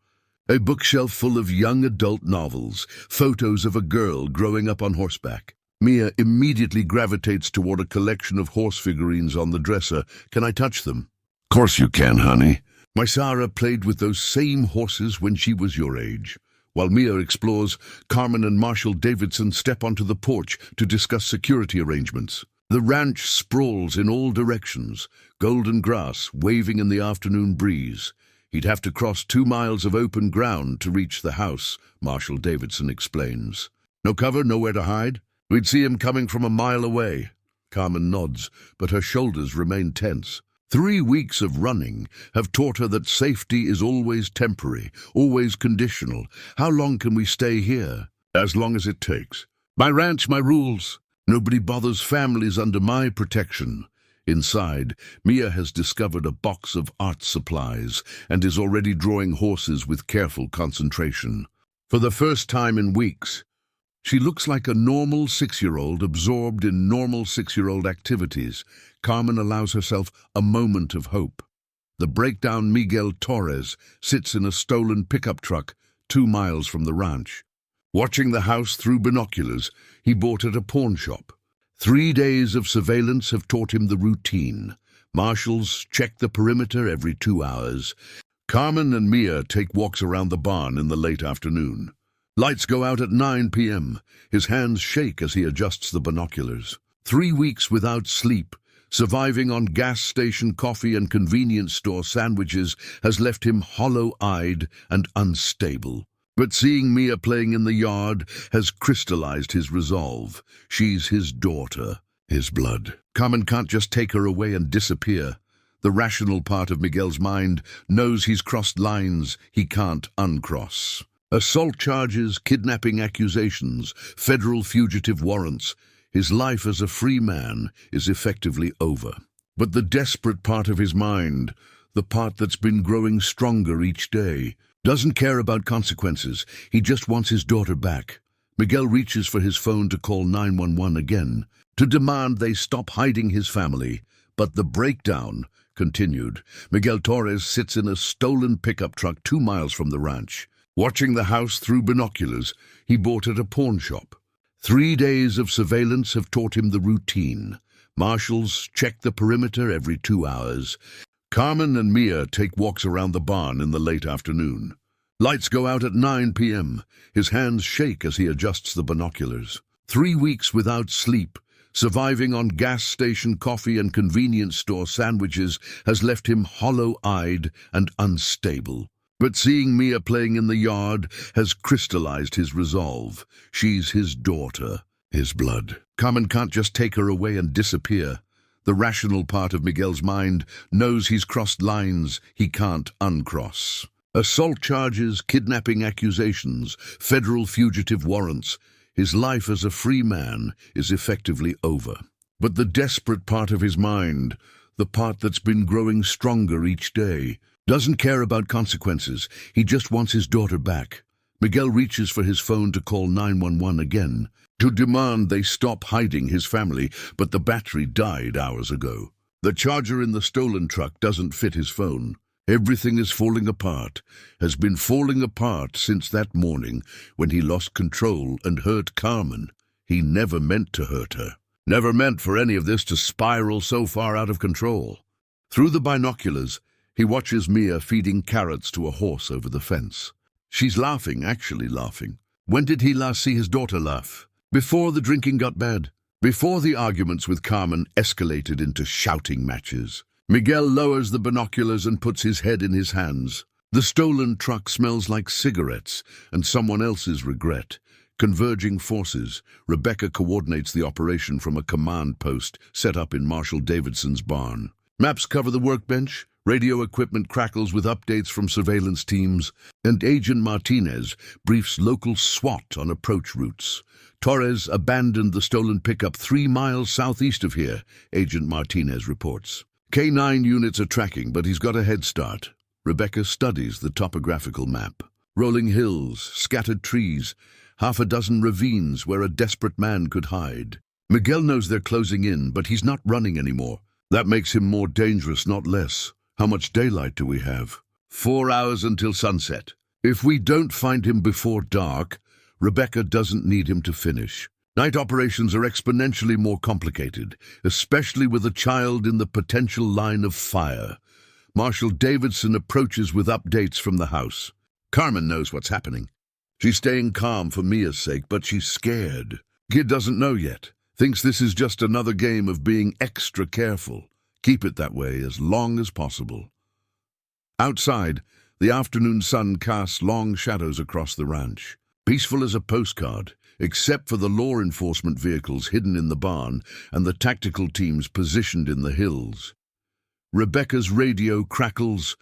A bookshelf full of young adult novels, photos of a girl growing up on horseback. Mia immediately gravitates toward a collection of horse figurines on the dresser. Can I touch them? Course you can, honey. My Sarah played with those same horses when she was your age. While Mia explores, Carmen and Marshall Davidson step onto the porch to discuss security arrangements. The ranch sprawls in all directions, golden grass waving in the afternoon breeze. He'd have to cross 2 miles of open ground to reach the house, Marshall Davidson explains. No cover, nowhere to hide? We'd see him coming from a mile away. Carmen nods, but her shoulders remain tense. 3 weeks of running have taught her that safety is always temporary, always conditional. How long can we stay here? As long as it takes. My ranch, my rules. Nobody bothers families under my protection. Inside, Mia has discovered a box of art supplies and is already drawing horses with careful concentration. For the first time in weeks, she looks like a normal 6-year-old absorbed in normal 6-year-old activities. Carmen allows herself a moment of hope. The breakdown Miguel Torres sits in a stolen pickup truck 2 miles from the ranch. Watching the house through binoculars he bought at a pawn shop. 3 days of surveillance have taught him the routine. Marshals check the perimeter every 2 hours. Carmen and Mia take walks around the barn in the late afternoon. Lights go out at 9 p.m. His hands shake as he adjusts the binoculars. 3 weeks without sleep, surviving on gas station coffee and convenience store sandwiches has left him hollow-eyed and unstable. But seeing Mia playing in the yard has crystallized his resolve. She's his daughter, his blood. Carmen can't just take her away and disappear. The rational part of Miguel's mind knows he's crossed lines he can't uncross. Assault charges, kidnapping accusations, federal fugitive warrants. His life as a free man is effectively over. But the desperate part of his mind, the part that's been growing stronger each day, doesn't care about consequences. He just wants his daughter back. Miguel reaches for his phone to call 911 again, to demand they stop hiding his family. But the breakdown continued. Miguel Torres sits in a stolen pickup truck 2 miles from the ranch. Watching the house through binoculars he bought at a pawn shop. 3 days of surveillance have taught him the routine. Marshals check the perimeter every 2 hours. Carmen and Mia take walks around the barn in the late afternoon. Lights go out at 9 p.m. His hands shake as he adjusts the binoculars. 3 weeks without sleep, surviving on gas station coffee and convenience store sandwiches has left him hollow-eyed and unstable. But seeing Mia playing in the yard has crystallized his resolve. She's his daughter, his blood. Carmen can't just take her away and disappear. The rational part of Miguel's mind knows he's crossed lines he can't uncross. Assault charges, kidnapping accusations, federal fugitive warrants. His life as a free man is effectively over. But the desperate part of his mind, the part that's been growing stronger each day, doesn't care about consequences. He just wants his daughter back. Miguel reaches for his phone to call 911 again, to demand they stop hiding his family, but the battery died hours ago. The charger in the stolen truck doesn't fit his phone. Everything is falling apart, has been falling apart since that morning when he lost control and hurt Carmen. He never meant to hurt her. Never meant for any of this to spiral so far out of control. Through the binoculars, he watches Mia feeding carrots to a horse over the fence. She's laughing, actually laughing. When did he last see his daughter laugh? Before the drinking got bad. Before the arguments with Carmen escalated into shouting matches. Miguel lowers the binoculars and puts his head in his hands. The stolen truck smells like cigarettes and someone else's regret. Converging forces, Rebecca coordinates the operation from a command post set up in Marshal Davidson's barn. Maps cover the workbench. Radio equipment crackles with updates from surveillance teams, and Agent Martinez briefs local SWAT on approach routes. Torres abandoned the stolen pickup 3 miles southeast of here, Agent Martinez reports. K9 units are tracking, but he's got a head start. Rebecca studies the topographical map. Rolling hills, scattered trees, half a dozen ravines where a desperate man could hide. Miguel knows they're closing in, but he's not running anymore. That makes him more dangerous, not less. How much daylight do we have? 4 hours until sunset. If we don't find him before dark, Rebecca doesn't need him to finish. Night operations are exponentially more complicated, especially with a child in the potential line of fire. Marshal Davidson approaches with updates from the house. Carmen knows what's happening. She's staying calm for Mia's sake, but she's scared. Kid doesn't know yet. Thinks this is just another game of being extra careful. Keep it that way as long as possible. Outside, the afternoon sun casts long shadows across the ranch. Peaceful as a postcard, except for the law enforcement vehicles hidden in the barn and the tactical teams positioned in the hills. Rebecca's radio crackles,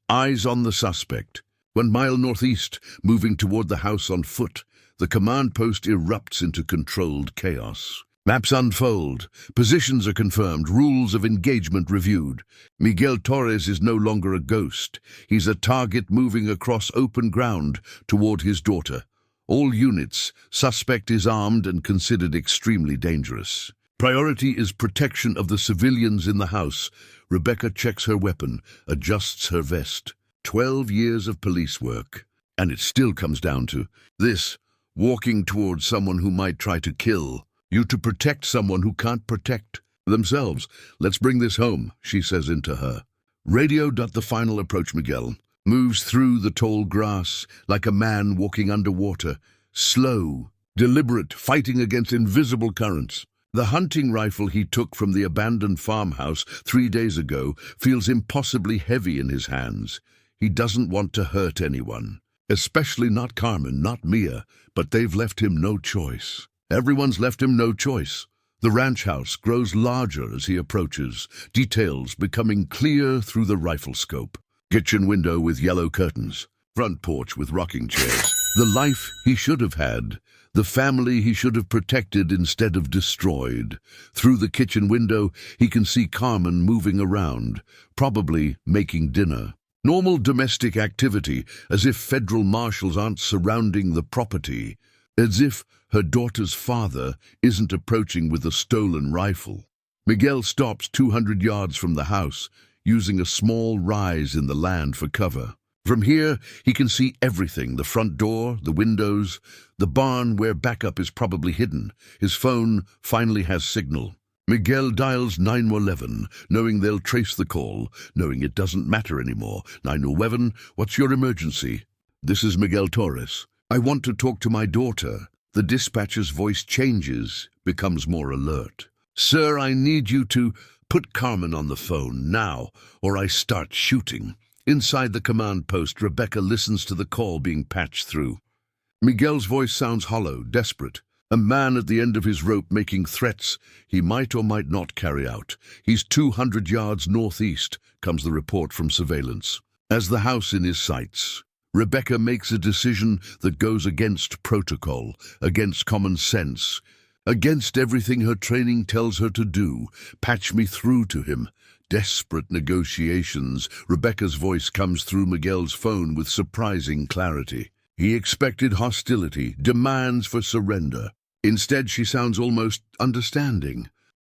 eyes on the suspect. 1 mile northeast, moving toward the house on foot, the command post erupts into controlled chaos. Maps unfold, positions are confirmed, rules of engagement reviewed. Miguel Torres is no longer a ghost. He's a target moving across open ground toward his daughter. All units, suspect is armed and considered extremely dangerous. Priority is protection of the civilians in the house. Rebecca checks her weapon, adjusts her vest. 12 years of police work. And it still comes down to this. walking towards someone who might try to kill you to protect someone who can't protect themselves. Let's bring this home, she says into her. Radio. The final approach. Miguel moves through the tall grass like a man walking underwater, slow, deliberate, fighting against invisible currents. The hunting rifle he took from the abandoned farmhouse 3 days ago feels impossibly heavy in his hands. He doesn't want to hurt anyone, especially not Carmen, not Mia, but they've left him no choice. Everyone's left him no choice. The ranch house grows larger as he approaches, details becoming clear through the rifle scope. Kitchen window with yellow curtains, front porch with rocking chairs. The life he should have had, the family he should have protected instead of destroyed. Through the kitchen window, he can see Carmen moving around, probably making dinner. Normal domestic activity, as if federal marshals aren't surrounding the property, as if her daughter's father isn't approaching with a stolen rifle. Miguel stops 200 yards from the house, using a small rise in the land for cover. From here, he can see everything: the front door, the windows, the barn where backup is probably hidden. His phone finally has signal. Miguel dials 911, knowing they'll trace the call, knowing it doesn't matter anymore. 911, what's your emergency? This is Miguel Torres. I want to talk to my daughter. The dispatcher's voice changes, becomes more alert. Sir, I need you to put Carmen on the phone now, or I start shooting. Inside the command post, Rebecca listens to the call being patched through. Miguel's voice sounds hollow, desperate. A man at the end of his rope making threats he might or might not carry out. He's 200 yards northeast, comes the report from surveillance. As the house in his sights, Rebecca makes a decision that goes against protocol, against common sense, against everything her training tells her to do. Patch me through to him. Desperate negotiations. Rebecca's voice comes through Miguel's phone with surprising clarity. He expected hostility, demands for surrender. Instead, she sounds almost understanding.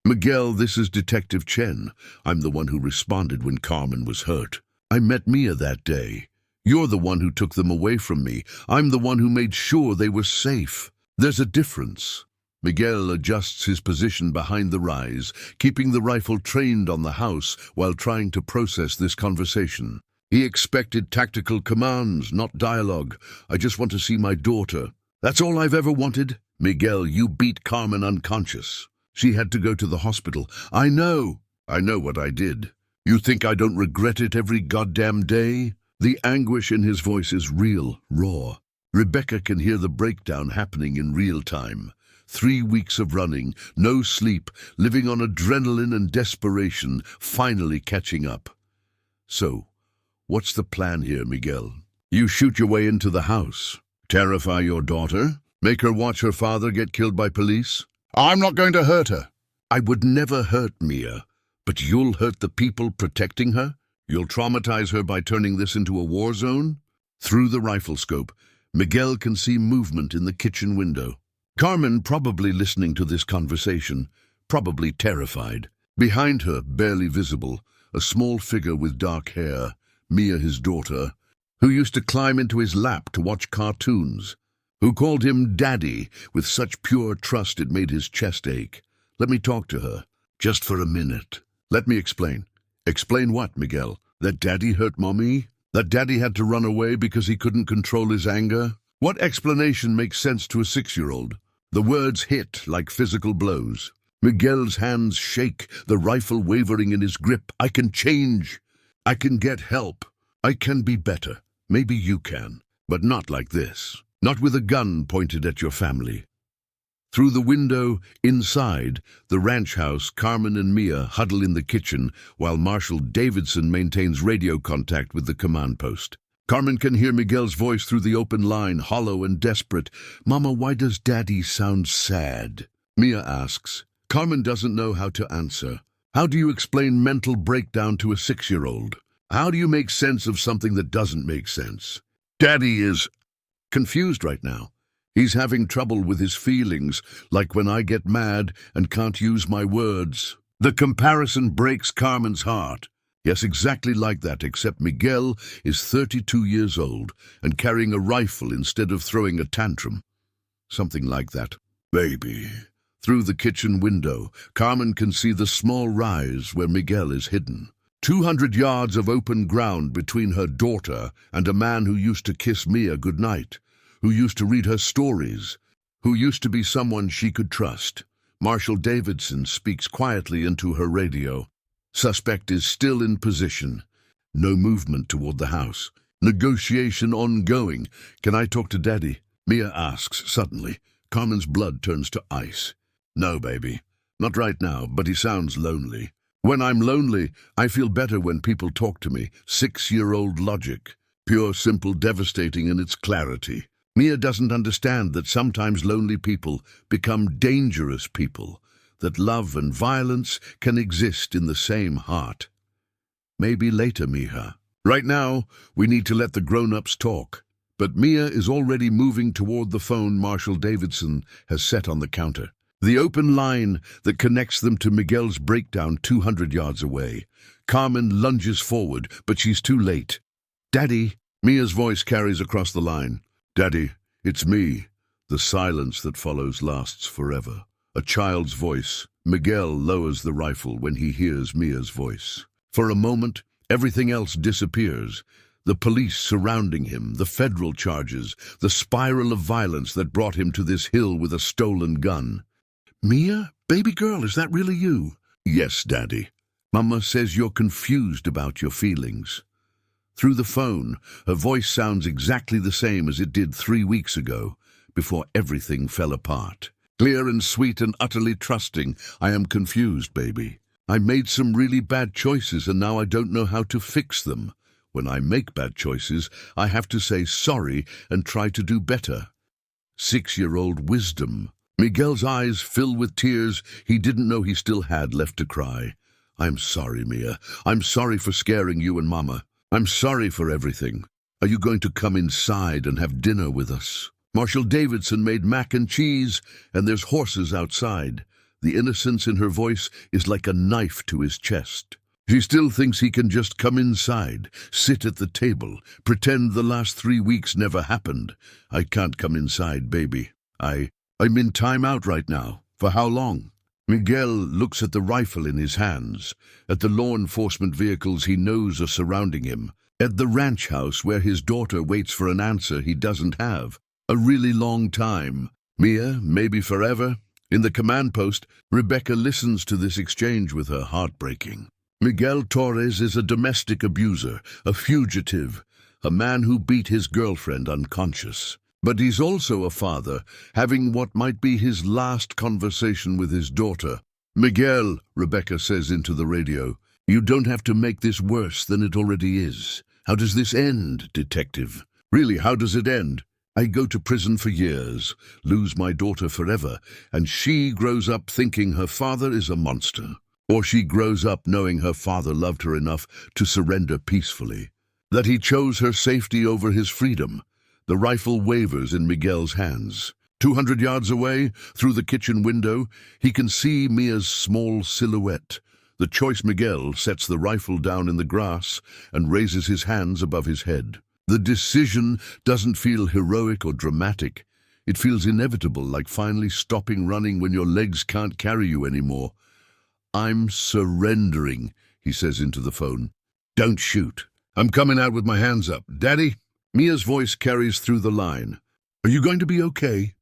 Miguel, this is Detective Chen. I'm the one who responded when Carmen was hurt. I met Mia that day. You're the one who took them away from me. I'm the one who made sure they were safe. There's a difference. Miguel adjusts his position behind the rise, keeping the rifle trained on the house while trying to process this conversation. He expected tactical commands, not dialogue. I just want to see my daughter. That's all I've ever wanted. Miguel, you beat Carmen unconscious. She had to go to the hospital. I know what I did. You think I don't regret it every goddamn day? The anguish in his voice is real, raw. Rebecca can hear the breakdown happening in real time. 3 weeks of running, no sleep, living on adrenaline and desperation, finally catching up. So, what's the plan here, Miguel? You shoot your way into the house, terrify your daughter, make her watch her father get killed by police? I'm not going to hurt her. I would never hurt Mia, but you'll hurt the people protecting her? You'll traumatize her by turning this into a war zone? Through the rifle scope, Miguel can see movement in the kitchen window. Carmen probably listening to this conversation, probably terrified. Behind her, barely visible, a small figure with dark hair, Mia, his daughter, who used to climb into his lap to watch cartoons, who called him Daddy with such pure trust it made his chest ache. Let me talk to her, just for a minute. Let me explain. Explain what, Miguel? That Daddy hurt Mommy? That Daddy had to run away because he couldn't control his anger? What explanation makes sense to a 6-year-old? The words hit like physical blows. Miguel's hands shake, the rifle wavering in his grip. I can change. I can get help. I can be better. Maybe you can, but not like this. Not with a gun pointed at your family. Through the window, inside, the ranch house, Carmen and Mia huddle in the kitchen while Marshal Davidson maintains radio contact with the command post. Carmen can hear Miguel's voice through the open line, hollow and desperate. Mama, why does Daddy sound sad? Mia asks. Carmen doesn't know how to answer. How do you explain mental breakdown to a 6-year-old? How do you make sense of something that doesn't make sense? Daddy is confused right now. He's having trouble with his feelings, like when I get mad and can't use my words. The comparison breaks Carmen's heart. Yes, exactly like that, except Miguel is 32 years old and carrying a rifle instead of throwing a tantrum. Something like that. Baby. Through the kitchen window, Carmen can see the small rise where Miguel is hidden. 200 yards of open ground between her daughter and a man who used to kiss Mia goodnight, who used to read her stories, who used to be someone she could trust. Marshal Davidson speaks quietly into her radio. Suspect is still in position. No movement toward the house. Negotiation ongoing. Can I talk to Daddy? Mia asks suddenly. Carmen's blood turns to ice. No, baby. Not right now, but he sounds lonely. When I'm lonely, I feel better when people talk to me. 6-year-old logic. Pure, simple, devastating in its clarity. Mia doesn't understand that sometimes lonely people become dangerous people, that love and violence can exist in the same heart. Maybe later, Mija. Right now, we need to let the grown-ups talk. But Mia is already moving toward the phone Marshal Davidson has set on the counter. The open line that connects them to Miguel's breakdown 200 yards away. Carmen lunges forward, but she's too late. Daddy, Mia's voice carries across the line. Daddy, it's me. The silence that follows lasts forever. A child's voice. Miguel lowers the rifle when he hears Mia's voice. For a moment, everything else disappears. The police surrounding him, the federal charges, the spiral of violence that brought him to this hill with a stolen gun. Mia, baby girl, is that really you? Yes, Daddy. Mama says you're confused about your feelings. Through the phone, her voice sounds exactly the same as it did 3 weeks ago, before everything fell apart. Clear and sweet and utterly trusting. I am confused, baby. I made some really bad choices and now I don't know how to fix them. When I make bad choices, I have to say sorry and try to do better. 6-year-old wisdom. Miguel's eyes fill with tears he didn't know he still had left to cry. I'm sorry, Mia. I'm sorry for scaring you and Mama. I'm sorry for everything. Are you going to come inside and have dinner with us? Marshal Davidson made mac and cheese, and there's horses outside. The innocence in her voice is like a knife to his chest. She still thinks he can just come inside, sit at the table, pretend the last 3 weeks never happened. I can't come inside, baby. I'm in time out right now. For how long? Miguel looks at the rifle in his hands, at the law enforcement vehicles he knows are surrounding him, at the ranch house where his daughter waits for an answer he doesn't have. A really long time. Mia, maybe forever. In the command post, Rebecca listens to this exchange with her heart breaking. Miguel Torres is a domestic abuser, a fugitive, a man who beat his girlfriend unconscious. But he's also a father, having what might be his last conversation with his daughter. Miguel, Rebecca says into the radio, you don't have to make this worse than it already is. How does this end, detective? Really, how does it end? I go to prison for years, lose my daughter forever, and she grows up thinking her father is a monster. Or she grows up knowing her father loved her enough to surrender peacefully, that he chose her safety over his freedom. The rifle wavers in Miguel's hands. 200 yards away, through the kitchen window, he can see Mia's small silhouette. The choice Miguel sets the rifle down in the grass and raises his hands above his head. The decision doesn't feel heroic or dramatic. It feels inevitable, like finally stopping running when your legs can't carry you anymore. I'm surrendering, he says into the phone. Don't shoot. I'm coming out with my hands up. Daddy? Mia's voice carries through the line. Are you going to be okay?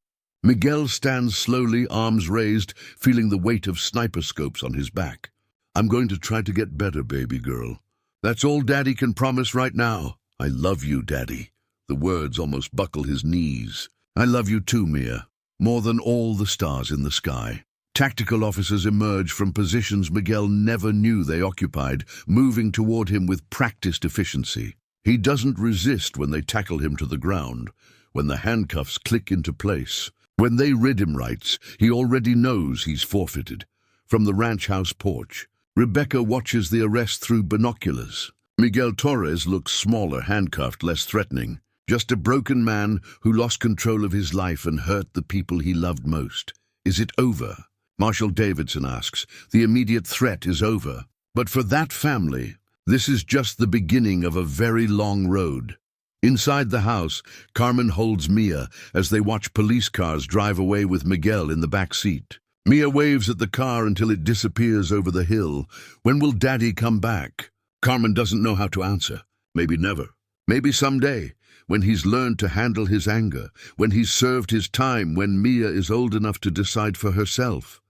Miguel stands slowly, arms raised, feeling the weight of sniper scopes on his back. I'm going to try to get better, baby girl. That's all Daddy can promise right now. I love you, Daddy. The words almost buckle his knees. I love you too, Mia. More than all the stars in the sky. Tactical officers emerge from positions Miguel never knew they occupied, moving toward him with practiced efficiency. He doesn't resist when they tackle him to the ground, when the handcuffs click into place. When they rid him rights, he already knows he's forfeited. From the ranch house porch, Rebecca watches the arrest through binoculars. Miguel Torres looks smaller, handcuffed, less threatening. Just a broken man who lost control of his life and hurt the people he loved most. Is it over? Marshal Davidson asks. The immediate threat is over. But for that family, this is just the beginning of a very long road. Inside the house, Carmen holds Mia as they watch police cars drive away with Miguel in the back seat. Mia waves at the car until it disappears over the hill. When will Daddy come back? Carmen doesn't know how to answer. Maybe never. Maybe someday, when he's learned to handle his anger, when he's served his time, when Mia is old enough to decide for herself.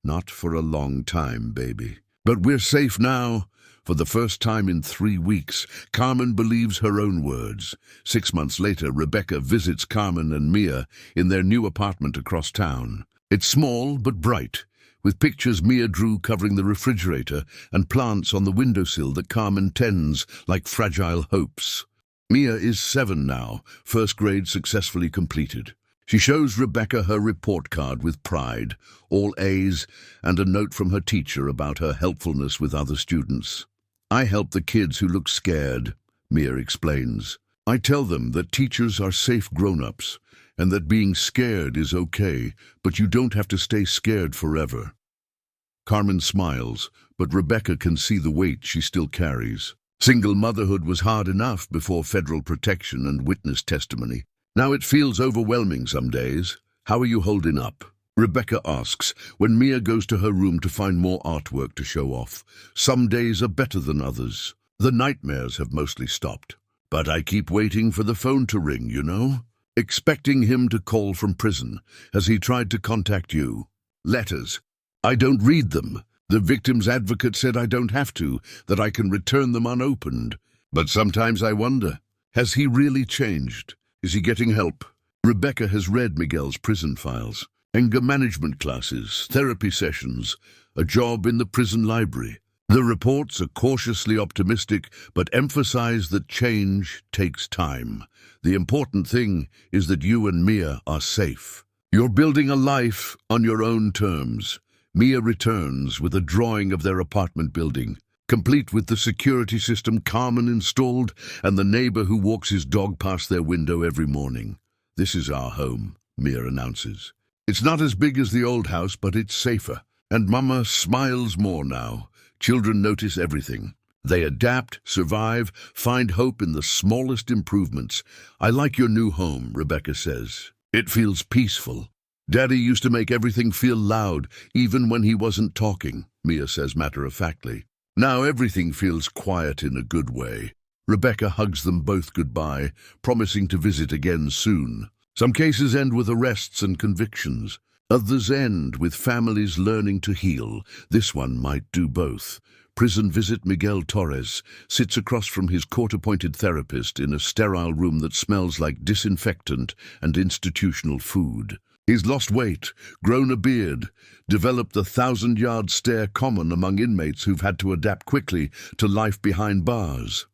Not for a long time, baby. But we're safe now. For the first time in 3 weeks, Carmen believes her own words. 6 months later, Rebecca visits Carmen and Mia in their new apartment across town. It's small but bright, with pictures Mia drew covering the refrigerator and plants on the windowsill that Carmen tends like fragile hopes. Mia is 7 now, first grade successfully completed. She shows Rebecca her report card with pride, all A's, and a note from her teacher about her helpfulness with other students. I help the kids who look scared, Mia explains. I tell them that teachers are safe grown-ups and that being scared is okay, but you don't have to stay scared forever. Carmen smiles, but Rebecca can see the weight she still carries. Single motherhood was hard enough before federal protection and witness testimony. Now it feels overwhelming some days. How are you holding up? Rebecca asks when Mia goes to her room to find more artwork to show off. Some days are better than others. The nightmares have mostly stopped. But I keep waiting for the phone to ring, you know? Expecting him to call from prison. Has he tried to contact you? Letters. I don't read them. The victim's advocate said I don't have to, that I can return them unopened. But sometimes I wonder, has he really changed? Is he getting help? Rebecca has read Miguel's prison files. Anger management classes, therapy sessions, a job in the prison library. The reports are cautiously optimistic, but emphasize that change takes time. The important thing is that you and Mia are safe. You're building a life on your own terms. Mia returns with a drawing of their apartment building, complete with the security system Carmen installed and the neighbor who walks his dog past their window every morning. This is our home, Mia announces. It's not as big as the old house, but it's safer. And Mama smiles more now. Children notice everything. They adapt, survive, find hope in the smallest improvements. I like your new home, Rebecca says. It feels peaceful. Daddy used to make everything feel loud, even when he wasn't talking, Mia says matter-of-factly. Now everything feels quiet in a good way. Rebecca hugs them both goodbye, promising to visit again soon. Some cases end with arrests and convictions. Others end with families learning to heal. This one might do both. Prison visit Miguel Torres sits across from his court-appointed therapist in a sterile room that smells like disinfectant and institutional food. He's lost weight, grown a beard, developed the 1,000-yard stare common among inmates who've had to adapt quickly to life behind bars.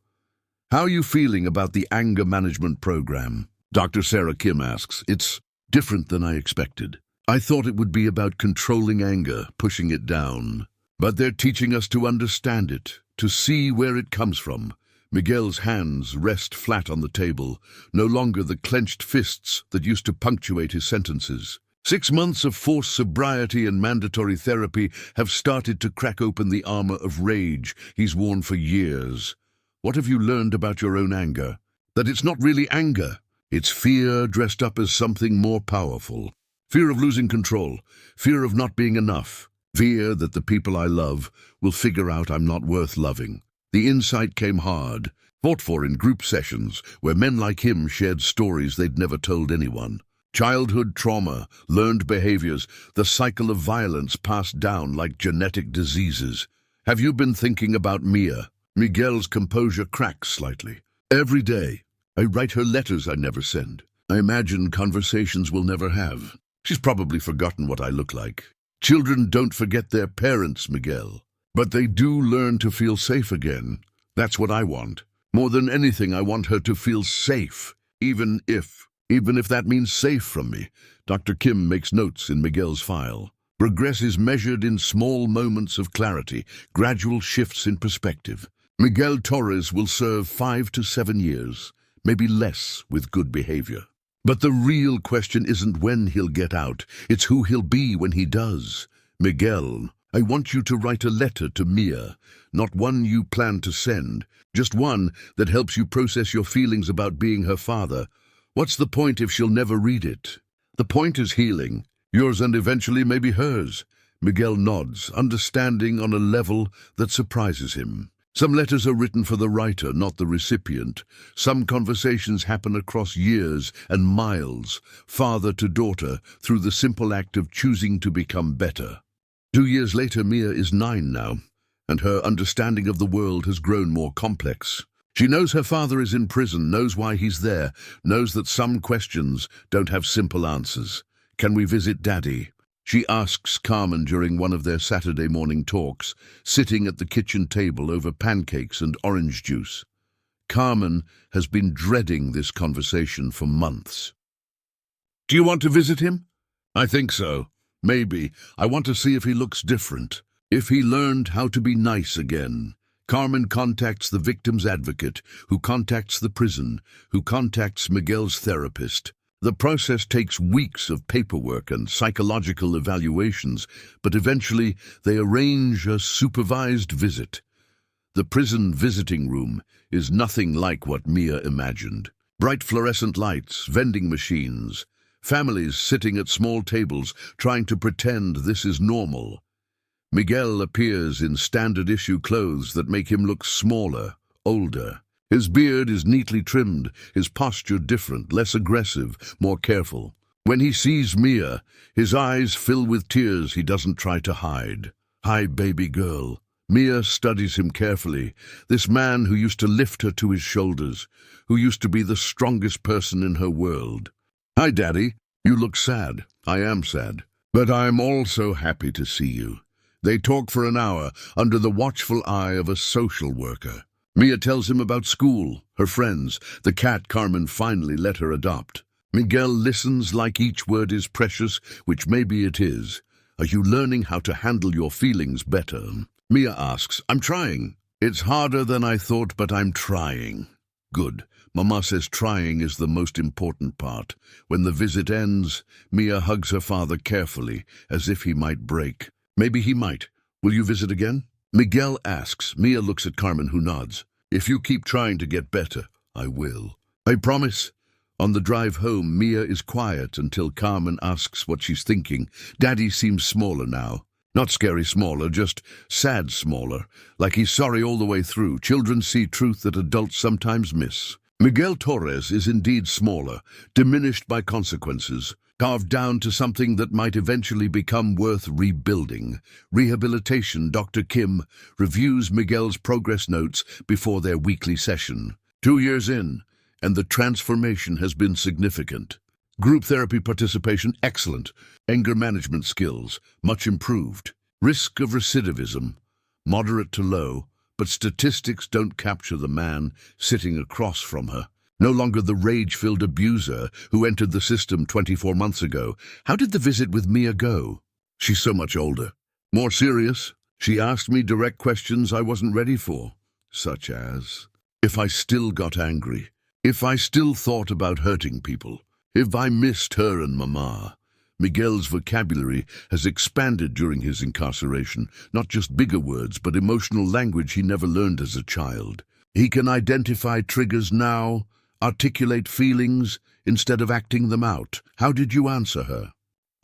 How are you feeling about the anger management program? Dr. Sarah Kim asks. It's different than I expected. I thought it would be about controlling anger, pushing it down. But they're teaching us to understand it, to see where it comes from. Miguel's hands rest flat on the table, no longer the clenched fists that used to punctuate his sentences. 6 months of forced sobriety and mandatory therapy have started to crack open the armor of rage he's worn for years. What have you learned about your own anger? That it's not really anger. It's fear dressed up as something more powerful. Fear of losing control, fear of not being enough, fear that the people I love will figure out I'm not worth loving. The insight came hard, fought for in group sessions where men like him shared stories they'd never told anyone. Childhood trauma, learned behaviors, the cycle of violence passed down like genetic diseases. Have you been thinking about Mia? Miguel's composure cracks slightly. Every day, I write her letters I never send. I imagine conversations we'll never have. She's probably forgotten what I look like. Children don't forget their parents, Miguel. But they do learn to feel safe again. That's what I want. More than anything, I want her to feel safe, even if that means safe from me. Dr. Kim makes notes in Miguel's file. Progress is measured in small moments of clarity, gradual shifts in perspective. Miguel Torres will serve 5 to 7 years, maybe less with good behavior. But the real question isn't when he'll get out, it's who he'll be when he does. Miguel, I want you to write a letter to Mia, not one you plan to send, just one that helps you process your feelings about being her father. What's the point if she'll never read it? The point is healing, yours and eventually maybe hers. Miguel nods, understanding on a level that surprises him. Some letters are written for the writer, not the recipient. Some conversations happen across years and miles, father to daughter, through the simple act of choosing to become better. 2 years later, Mia is 9 now, and her understanding of the world has grown more complex. She knows her father is in prison, knows why he's there, knows that some questions don't have simple answers. Can we visit Daddy? She asks Carmen during one of their Saturday morning talks, sitting at the kitchen table over pancakes and orange juice. Carmen has been dreading this conversation for months. Do you want to visit him? I think so. Maybe. I want to see if he looks different. If he learned how to be nice again. Carmen contacts the victim's advocate, who contacts the prison, who contacts Miguel's therapist. The process takes weeks of paperwork and psychological evaluations, but eventually they arrange a supervised visit. The prison visiting room is nothing like what Mia imagined. Bright fluorescent lights, vending machines, families sitting at small tables trying to pretend this is normal. Miguel appears in standard-issue clothes that make him look smaller, older. His beard is neatly trimmed, his posture different, less aggressive, more careful. When he sees Mia, his eyes fill with tears he doesn't try to hide. Hi, baby girl. Mia studies him carefully, this man who used to lift her to his shoulders, who used to be the strongest person in her world. Hi, Daddy. You look sad. I am sad. But I'm also happy to see you. They talk for an hour under the watchful eye of a social worker. Mia tells him about school, her friends, the cat Carmen finally let her adopt. Miguel listens like each word is precious, which maybe it is. Are you learning how to handle your feelings better? Mia asks, I'm trying. It's harder than I thought, but I'm trying. Good. Mama says trying is the most important part. When the visit ends, Mia hugs her father carefully, as if he might break. Maybe he might. Will you visit again? Miguel asks. Mia looks at Carmen, who nods. If you keep trying to get better, I will. I promise. On the drive home, Mia is quiet until Carmen asks what she's thinking. Daddy seems smaller now. Not scary smaller, just sad smaller, like he's sorry all the way through. Children see truth that adults sometimes miss. Miguel Torres is indeed smaller, diminished by consequences, carved down to something that might eventually become worth rebuilding. Rehabilitation. Dr. Kim reviews Miguel's progress notes before their weekly session. 2 years in, and the transformation has been significant. Group therapy participation, excellent. Anger management skills, much improved. Risk of recidivism, moderate to low, but statistics don't capture the man sitting across from her. No longer the rage-filled abuser who entered the system 24 months ago. How did the visit with Mia go? She's so much older. More serious. She asked me direct questions I wasn't ready for, such as, if I still got angry, if I still thought about hurting people, if I missed her and Mama. Miguel's vocabulary has expanded during his incarceration, not just bigger words, but emotional language he never learned as a child. He can identify triggers now, articulate feelings instead of acting them out. How did you answer her?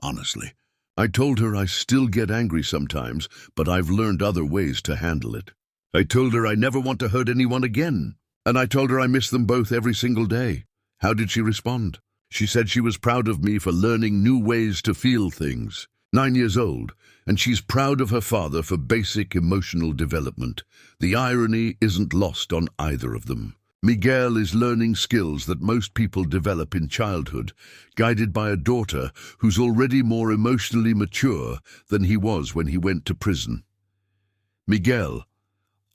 Honestly, I told her I still get angry sometimes, but I've learned other ways to handle it. I told her I never want to hurt anyone again, and I told her I miss them both every single day. How did she respond? She said she was proud of me for learning new ways to feel things. 9 years old, and she's proud of her father for basic emotional development. The irony isn't lost on either of them. Miguel is learning skills that most people develop in childhood, guided by a daughter who's already more emotionally mature than he was when he went to prison. Miguel,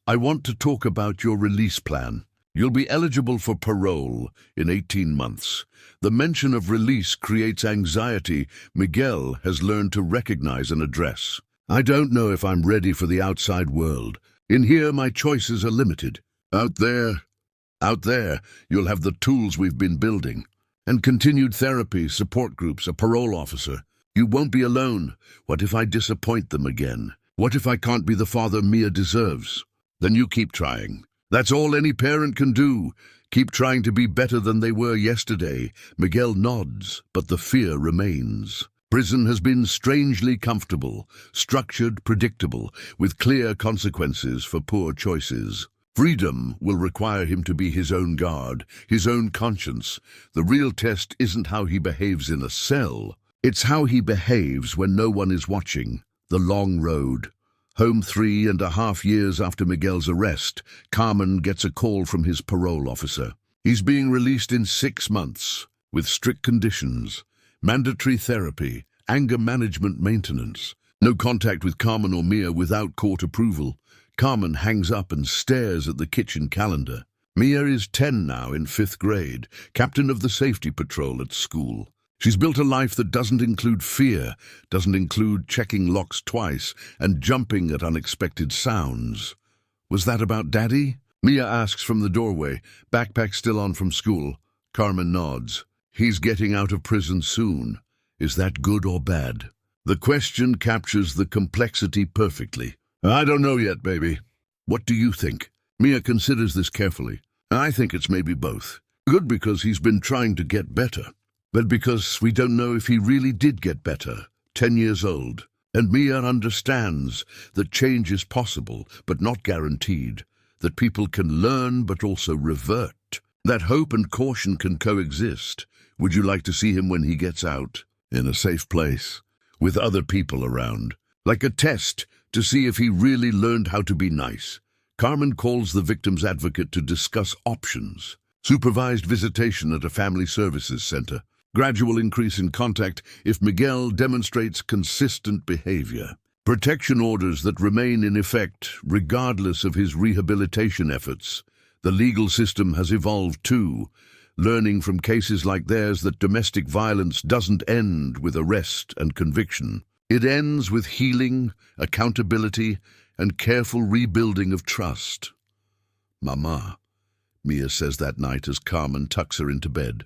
I want to talk about your release plan. You'll be eligible for parole in 18 months. The mention of release creates anxiety Miguel has learned to recognize and address. I don't know if I'm ready for the outside world. In here, my choices are limited. Out there, you'll have the tools we've been building. And continued therapy, support groups, a parole officer. You won't be alone. What if I disappoint them again? What if I can't be the father Mia deserves? Then you keep trying. That's all any parent can do. Keep trying to be better than they were yesterday. Miguel nods, but the fear remains. Prison has been strangely comfortable, structured, predictable, with clear consequences for poor choices. Freedom will require him to be his own guard, his own conscience. The real test isn't how he behaves in a cell. It's how he behaves when no one is watching. The long road. Home 3.5 years after Miguel's arrest, Carmen gets a call from his parole officer. He's being released in 6 months, with strict conditions. Mandatory therapy, anger management maintenance. No contact with Carmen or Mia without court approval. Carmen hangs up and stares at the kitchen calendar. Mia is 10 now, in 5th grade, captain of the safety patrol at school. She's built a life that doesn't include fear, doesn't include checking locks twice and jumping at unexpected sounds. Was that about Daddy? Mia asks from the doorway, backpack still on from school. Carmen nods. He's getting out of prison soon. Is that good or bad? The question captures the complexity perfectly. I don't know yet, baby. What do you think? Mia considers this carefully. I think it's maybe both. Good because he's been trying to get better. But because we don't know if he really did get better, 10 years old. And Mia understands that change is possible, but not guaranteed. That people can learn, but also revert. That hope and caution can coexist. Would you like to see him when he gets out? In a safe place, with other people around. Like a test to see if he really learned how to be nice. Carmen calls the victim's advocate to discuss options. Supervised visitation at a family services center. Gradual increase in contact if Miguel demonstrates consistent behavior. Protection orders that remain in effect regardless of his rehabilitation efforts. The legal system has evolved too, learning from cases like theirs that domestic violence doesn't end with arrest and conviction. It ends with healing, accountability, and careful rebuilding of trust. Mama, Mia says that night as Carmen tucks her into bed.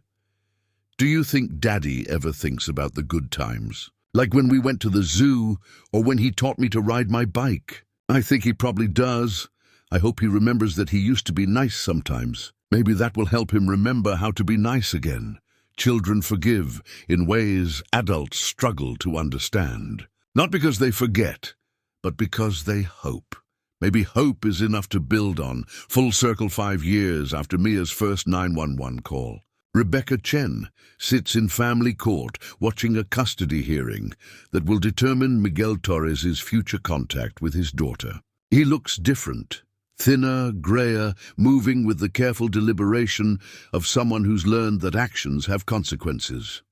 Do you think Daddy ever thinks about the good times? Like when we went to the zoo, or when he taught me to ride my bike? I think he probably does. I hope he remembers that he used to be nice sometimes. Maybe that will help him remember how to be nice again. Children forgive in ways adults struggle to understand. Not because they forget, but because they hope. Maybe hope is enough to build on, full circle 5 years after Mia's first 911 call. Rebecca Chen sits in family court watching a custody hearing that will determine Miguel Torres's future contact with his daughter. He looks different, thinner, grayer, moving with the careful deliberation of someone who's learned that actions have consequences.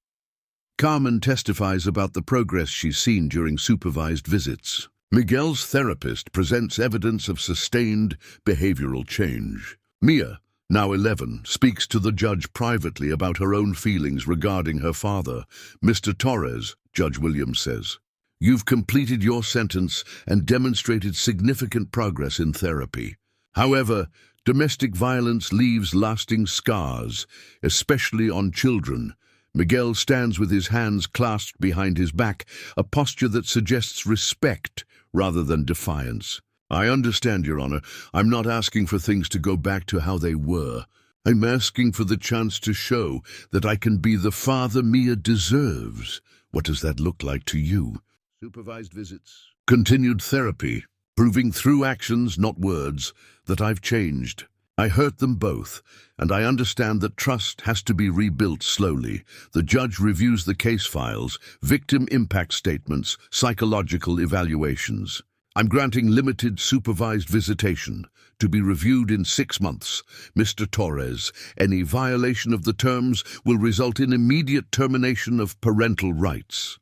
Carmen testifies about the progress she's seen during supervised visits. Miguel's therapist presents evidence of sustained behavioral change. Mia, now 11, speaks to the judge privately about her own feelings regarding her father. Mr. Torres, Judge Williams says, you've completed your sentence and demonstrated significant progress in therapy. However, domestic violence leaves lasting scars, especially on children. Miguel stands with his hands clasped behind his back, a posture that suggests respect rather than defiance. I understand, Your Honor. I'm not asking for things to go back to how they were. I'm asking for the chance to show that I can be the father Mia deserves. What does that look like to you? Supervised visits. Continued therapy, proving through actions, not words, that I've changed. I hurt them both, and I understand that trust has to be rebuilt slowly. The judge reviews the case files, victim impact statements, psychological evaluations. I'm granting limited supervised visitation to be reviewed in 6 months. Mr. Torres, any violation of the terms will result in immediate termination of parental rights.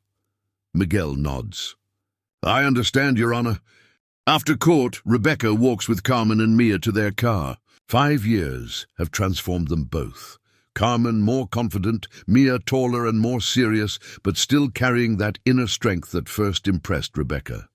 Miguel nods. I understand, Your Honor. After court, Rebecca walks with Carmen and Mia to their car. 5 years have transformed them both. Carmen more confident, Mia taller and more serious, but still carrying that inner strength that first impressed Rebecca.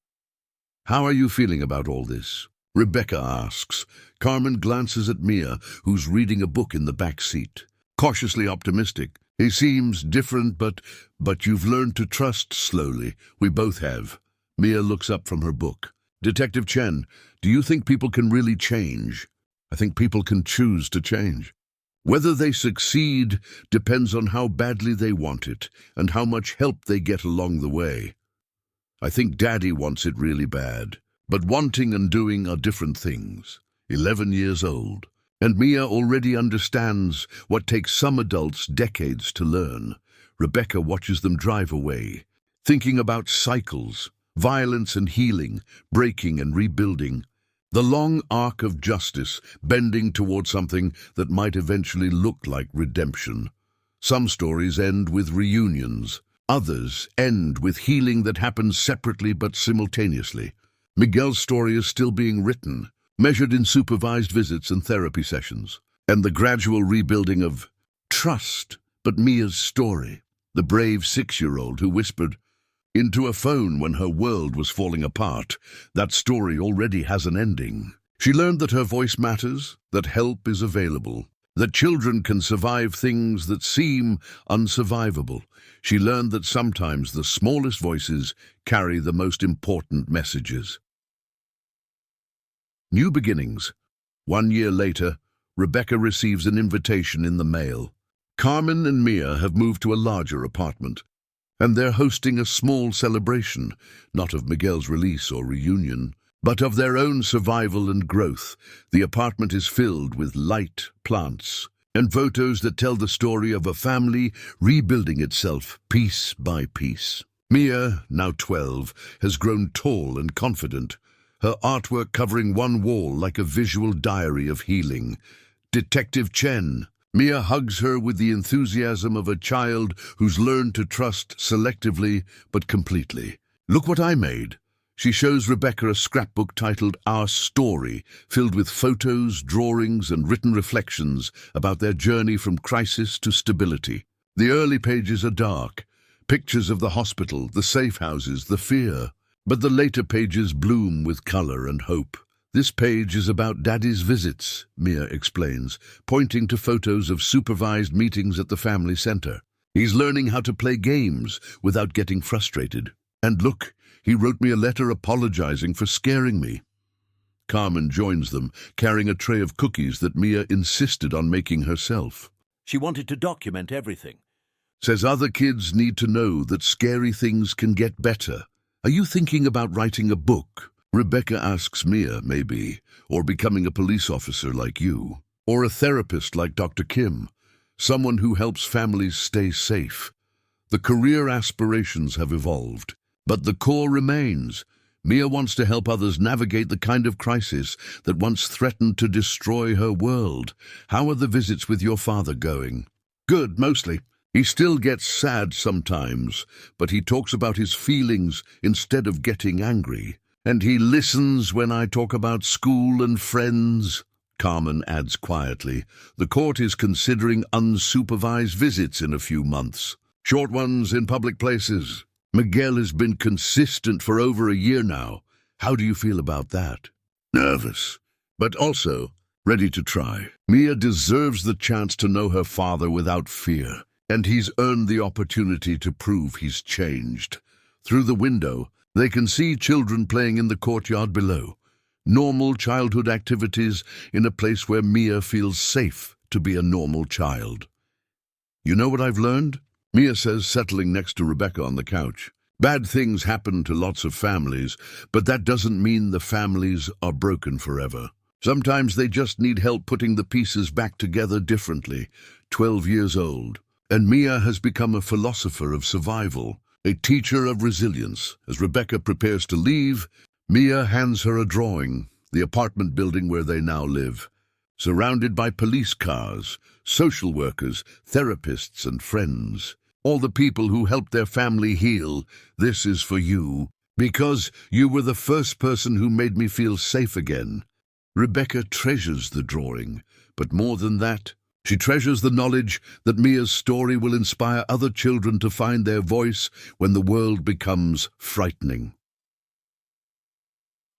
How are you feeling about all this? Rebecca asks. Carmen glances at Mia, who's reading a book in the back seat. Cautiously optimistic. He seems different, but you've learned to trust slowly. We both have. Mia looks up from her book. Detective Chen, do you think people can really change? I think people can choose to change. Whether they succeed depends on how badly they want it and how much help they get along the way. I think Daddy wants it really bad, but wanting and doing are different things. 11 years old, and Mia already understands what takes some adults decades to learn. Rebecca watches them drive away, thinking about cycles, violence and healing, breaking and rebuilding. The long arc of justice bending toward something that might eventually look like redemption. Some stories end with reunions. Others end with healing that happens separately but simultaneously. Miguel's story is still being written, measured in supervised visits and therapy sessions, and the gradual rebuilding of trust. But Mia's story, the brave 6-year-old who whispered into a phone when her world was falling apart, that story already has an ending. She learned that her voice matters, that help is available, that children can survive things that seem unsurvivable. She learned that sometimes the smallest voices carry the most important messages. New beginnings. 1 year later, Rebecca receives an invitation in the mail. Carmen and Mia have moved to a larger apartment, and they're hosting a small celebration, not of Miguel's release or reunion, but of their own survival and growth. The apartment is filled with light, plants, and photos that tell the story of a family rebuilding itself piece by piece. Mia, now 12, has grown tall and confident, her artwork covering one wall like a visual diary of healing. Detective Chen. Mia hugs her with the enthusiasm of a child who's learned to trust selectively but completely. Look what I made. She shows Rebecca a scrapbook titled Our Story, filled with photos, drawings, and written reflections about their journey from crisis to stability. The early pages are dark, pictures of the hospital, the safe houses, the fear. But the later pages bloom with color and hope. This page is about Daddy's visits, Mia explains, pointing to photos of supervised meetings at the family center. He's learning how to play games without getting frustrated. And look, he wrote me a letter apologizing for scaring me. Carmen joins them, carrying a tray of cookies that Mia insisted on making herself. She wanted to document everything. Says other kids need to know that scary things can get better. Are you thinking about writing a book? Rebecca asks Mia, maybe, or becoming a police officer like you, or a therapist like Dr. Kim, someone who helps families stay safe. The career aspirations have evolved, but the core remains. Mia wants to help others navigate the kind of crisis that once threatened to destroy her world. How are the visits with your father going? Good, mostly. He still gets sad sometimes, but he talks about his feelings instead of getting angry. And he listens when I talk about school and friends. Carmen adds quietly, the court is considering unsupervised visits in a few months. Short ones in public places. Miguel has been consistent for over a year now. How do you feel about that? Nervous, but also ready to try. Mia deserves the chance to know her father without fear. And he's earned the opportunity to prove he's changed. Through the window, they can see children playing in the courtyard below. Normal childhood activities in a place where Mia feels safe to be a normal child. You know what I've learned? Mia says, settling next to Rebecca on the couch. Bad things happen to lots of families, but that doesn't mean the families are broken forever. Sometimes they just need help putting the pieces back together differently. 12 years old. And Mia has become a philosopher of survival, a teacher of resilience. As Rebecca prepares to leave, Mia hands her a drawing, the apartment building where they now live. Surrounded by police cars, social workers, therapists, and friends. All the people who helped their family heal. This is for you, because you were the first person who made me feel safe again. Rebecca treasures the drawing, but more than that, she treasures the knowledge that Mia's story will inspire other children to find their voice when the world becomes frightening.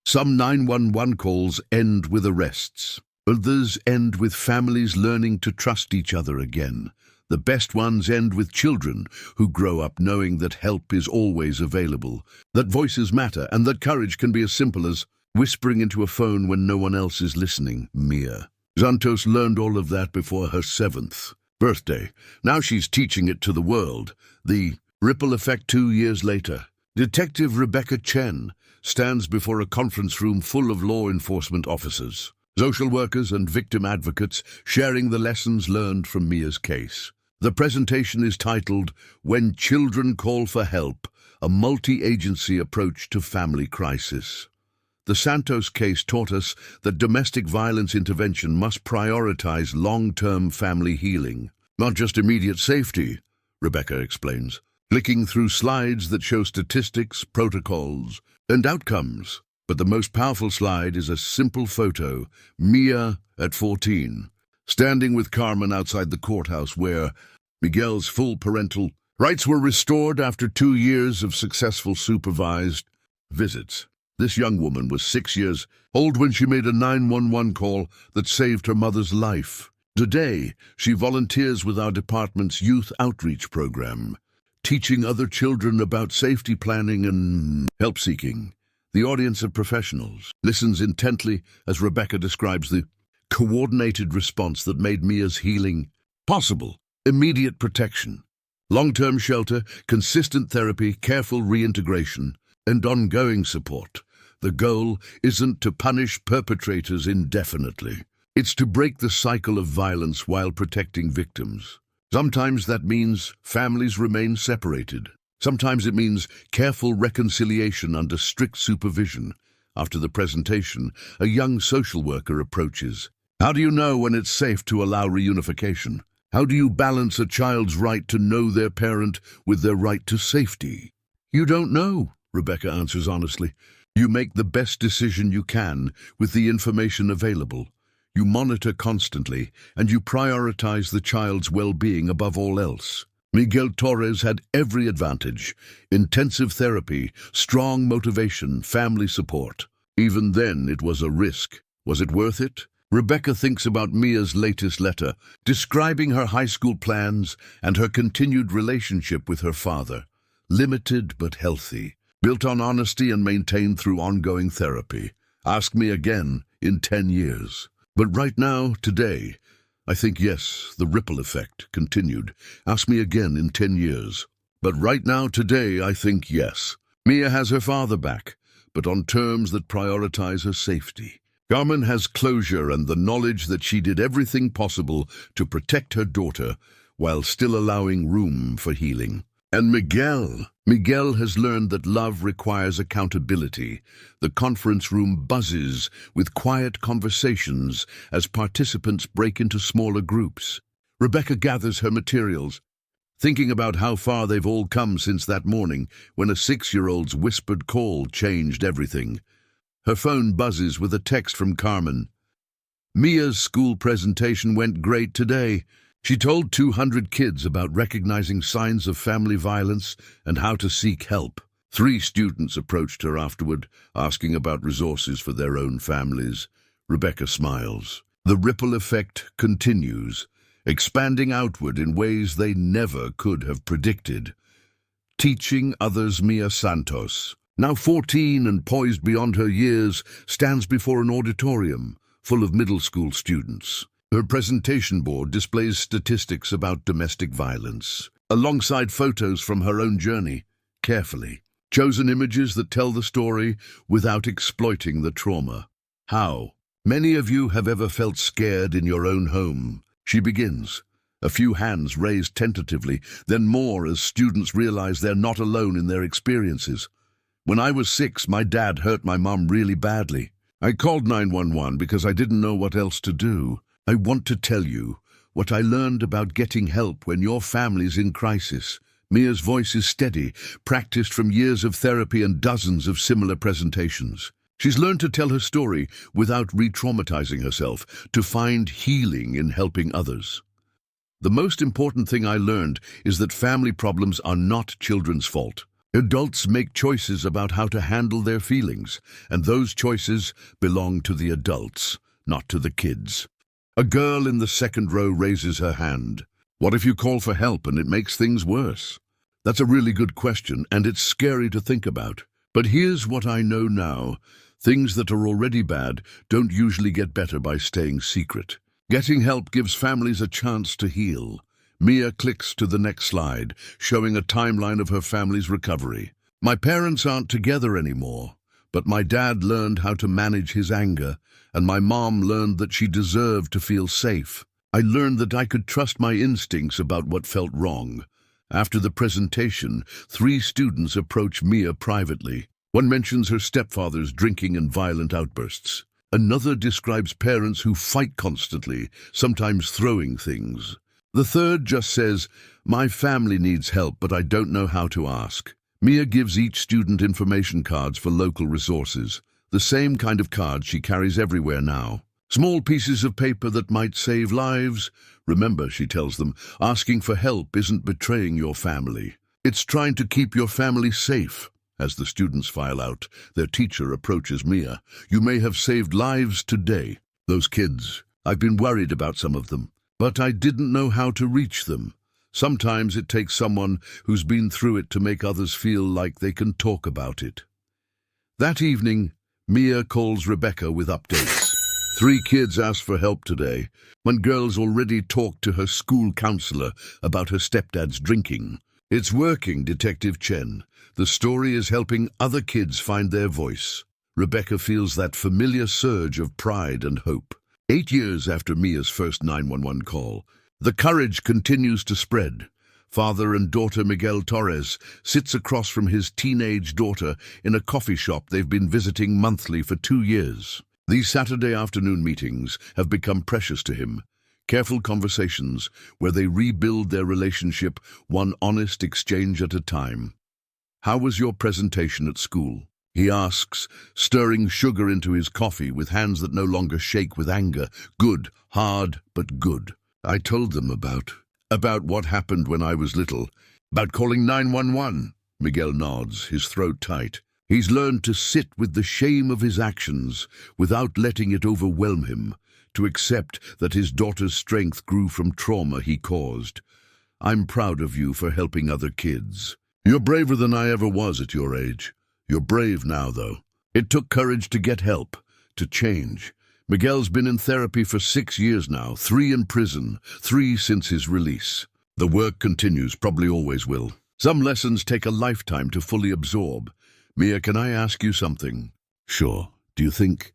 Some 911 calls end with arrests. Others end with families learning to trust each other again. The best ones end with children who grow up knowing that help is always available, that voices matter, and that courage can be as simple as whispering into a phone when no one else is listening. Mia Santos learned all of that before her 7th birthday. Now she's teaching it to the world. The ripple effect 2 years later. Detective Rebecca Chen stands before a conference room full of law enforcement officers, social workers and victim advocates sharing the lessons learned from Mia's case. The presentation is titled, "When Children Call for Help, a Multi-Agency Approach to Family Crisis." The Santos case taught us that domestic violence intervention must prioritize long-term family healing, not just immediate safety, Rebecca explains, flicking through slides that show statistics, protocols, and outcomes. But the most powerful slide is a simple photo, Mia at 14, standing with Carmen outside the courthouse where Miguel's full parental rights were restored after 2 years of successful supervised visits. This young woman was 6 years old when she made a 911 call that saved her mother's life. Today, she volunteers with our department's youth outreach program, teaching other children about safety planning and help-seeking. The audience of professionals listens intently as Rebecca describes the coordinated response that made Mia's healing possible. Immediate protection, long-term shelter, consistent therapy, careful reintegration, and ongoing support. The goal isn't to punish perpetrators indefinitely. It's to break the cycle of violence while protecting victims. Sometimes that means families remain separated. Sometimes it means careful reconciliation under strict supervision. After the presentation, a young social worker approaches. How do you know when it's safe to allow reunification? How do you balance a child's right to know their parent with their right to safety? You don't know, Rebecca answers honestly. You make the best decision you can with the information available. You monitor constantly, and you prioritize the child's well-being above all else. Miguel Torres had every advantage: intensive therapy, strong motivation, family support. Even then, it was a risk. Was it worth it? Rebecca thinks about Mia's latest letter, describing her high school plans and her continued relationship with her father. Limited but healthy, built on honesty and maintained through ongoing therapy. Ask me again in 10 years. But right now, today, I think yes, the ripple effect continued. Ask me again in 10 years. But right now, today, I think yes. Mia has her father back, but on terms that prioritize her safety. Carmen has closure and the knowledge that she did everything possible to protect her daughter while still allowing room for healing. And Miguel has learned that love requires accountability. The conference room buzzes with quiet conversations as participants break into smaller groups. Rebecca gathers her materials, thinking about how far they've all come since that morning when a 6-year-old's whispered call changed everything. Her phone buzzes with a text from Carmen. Mia's school presentation went great today. She told 200 kids about recognizing signs of family violence and how to seek help. 3 students approached her afterward, asking about resources for their own families. Rebecca smiles. The ripple effect continues, expanding outward in ways they never could have predicted. Teaching others. Mia Santos, now 14 and poised beyond her years, stands before an auditorium full of middle school students. Her presentation board displays statistics about domestic violence, alongside photos from her own journey, carefully chosen images that tell the story without exploiting the trauma. How many of you have ever felt scared in your own home? She begins. A few hands raised tentatively, then more as students realize they're not alone in their experiences. When I was 6, my dad hurt my mom really badly. I called 911 because I didn't know what else to do. I want to tell you what I learned about getting help when your family's in crisis. Mia's voice is steady, practiced from years of therapy and dozens of similar presentations. She's learned to tell her story without re-traumatizing herself, to find healing in helping others. The most important thing I learned is that family problems are not children's fault. Adults make choices about how to handle their feelings, and those choices belong to the adults, not to the kids. A girl in the second row raises her hand. What if you call for help and it makes things worse? That's a really good question, and it's scary to think about. But here's what I know now. Things that are already bad don't usually get better by staying secret. Getting help gives families a chance to heal. Mia clicks to the next slide, showing a timeline of her family's recovery. My parents aren't together anymore, but my dad learned how to manage his anger, and my mom learned that she deserved to feel safe. I learned that I could trust my instincts about what felt wrong. After the presentation, 3 students approach Mia privately. One mentions her stepfather's drinking and violent outbursts. Another describes parents who fight constantly, sometimes throwing things. The third just says, "My family needs help, but I don't know how to ask." Mia gives each student information cards for local resources, the same kind of cards she carries everywhere now. Small pieces of paper that might save lives. Remember, she tells them, asking for help isn't betraying your family. It's trying to keep your family safe. As the students file out, their teacher approaches Mia. "You may have saved lives today." Those kids, I've been worried about some of them, but I didn't know how to reach them. Sometimes it takes someone who's been through it to make others feel like they can talk about it. That evening, Mia calls Rebecca with updates. 3 kids asked for help today, when girls already talked to her school counselor about her stepdad's drinking. It's working, Detective Chen. The story is helping other kids find their voice. Rebecca feels that familiar surge of pride and hope. 8 years after Mia's first 911 call, the courage continues to spread. Father and daughter Miguel Torres sits across from his teenage daughter in a coffee shop they've been visiting monthly for 2 years. These Saturday afternoon meetings have become precious to him. Careful conversations where they rebuild their relationship, one honest exchange at a time. "How was your presentation at school?" he asks, stirring sugar into his coffee with hands that no longer shake with anger. "Good, hard, but good." "I told them about what happened when I was little. About calling 911. Miguel nods, his throat tight. He's learned to sit with the shame of his actions without letting it overwhelm him, to accept that his daughter's strength grew from trauma he caused. "I'm proud of you for helping other kids. You're braver than I ever was at your age. You're brave now, though. It took courage to get help, to change. Miguel's been in therapy for 6 years now, 3 in prison, 3 since his release. The work continues, probably always will. Some lessons take a lifetime to fully absorb. Mia, can I ask you something?" "Sure. Do you think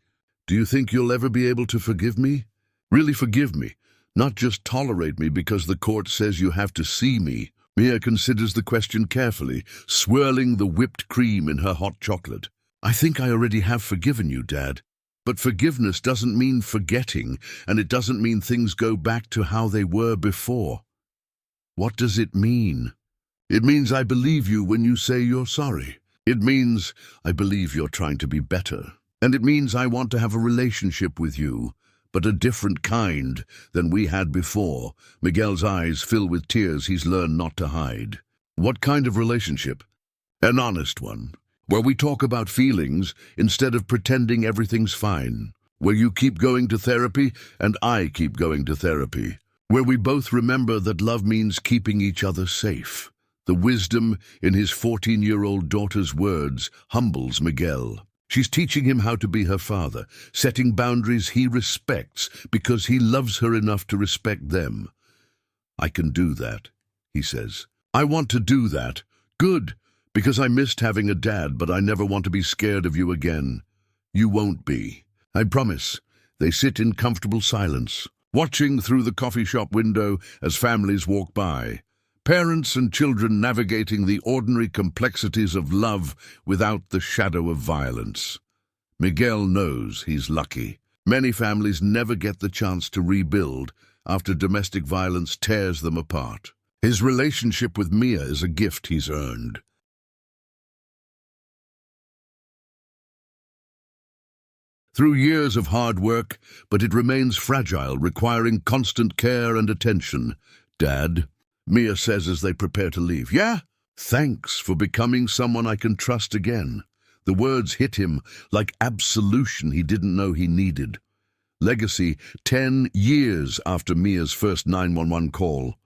you'll ever be able to forgive me? Really forgive me, not just tolerate me because the court says you have to see me?" Mia considers the question carefully, swirling the whipped cream in her hot chocolate. "I think I already have forgiven you, Dad. But forgiveness doesn't mean forgetting, and it doesn't mean things go back to how they were before." "What does it mean?" "It means I believe you when you say you're sorry. It means I believe you're trying to be better. And it means I want to have a relationship with you, but a different kind than we had before." Miguel's eyes fill with tears he's learned not to hide. "What kind of relationship?" "An honest one, where we talk about feelings instead of pretending everything's fine. Where you keep going to therapy and I keep going to therapy. Where we both remember that love means keeping each other safe." The wisdom in his 14-year-old daughter's words humbles Miguel. She's teaching him how to be her father, setting boundaries he respects because he loves her enough to respect them. "I can do that," he says. "I want to do that. Good, because I missed having a dad, but I never want to be scared of you again." "You won't be. I promise." They sit in comfortable silence, watching through the coffee shop window as families walk by. Parents and children navigating the ordinary complexities of love without the shadow of violence. Miguel knows he's lucky. Many families never get the chance to rebuild after domestic violence tears them apart. His relationship with Mia is a gift he's earned. Through years of hard work, but it remains fragile, requiring constant care and attention. "Dad," Mia says as they prepare to leave. "Yeah? Thanks for becoming someone I can trust again." The words hit him like absolution he didn't know he needed. Legacy, 10 years after Mia's first 911 call.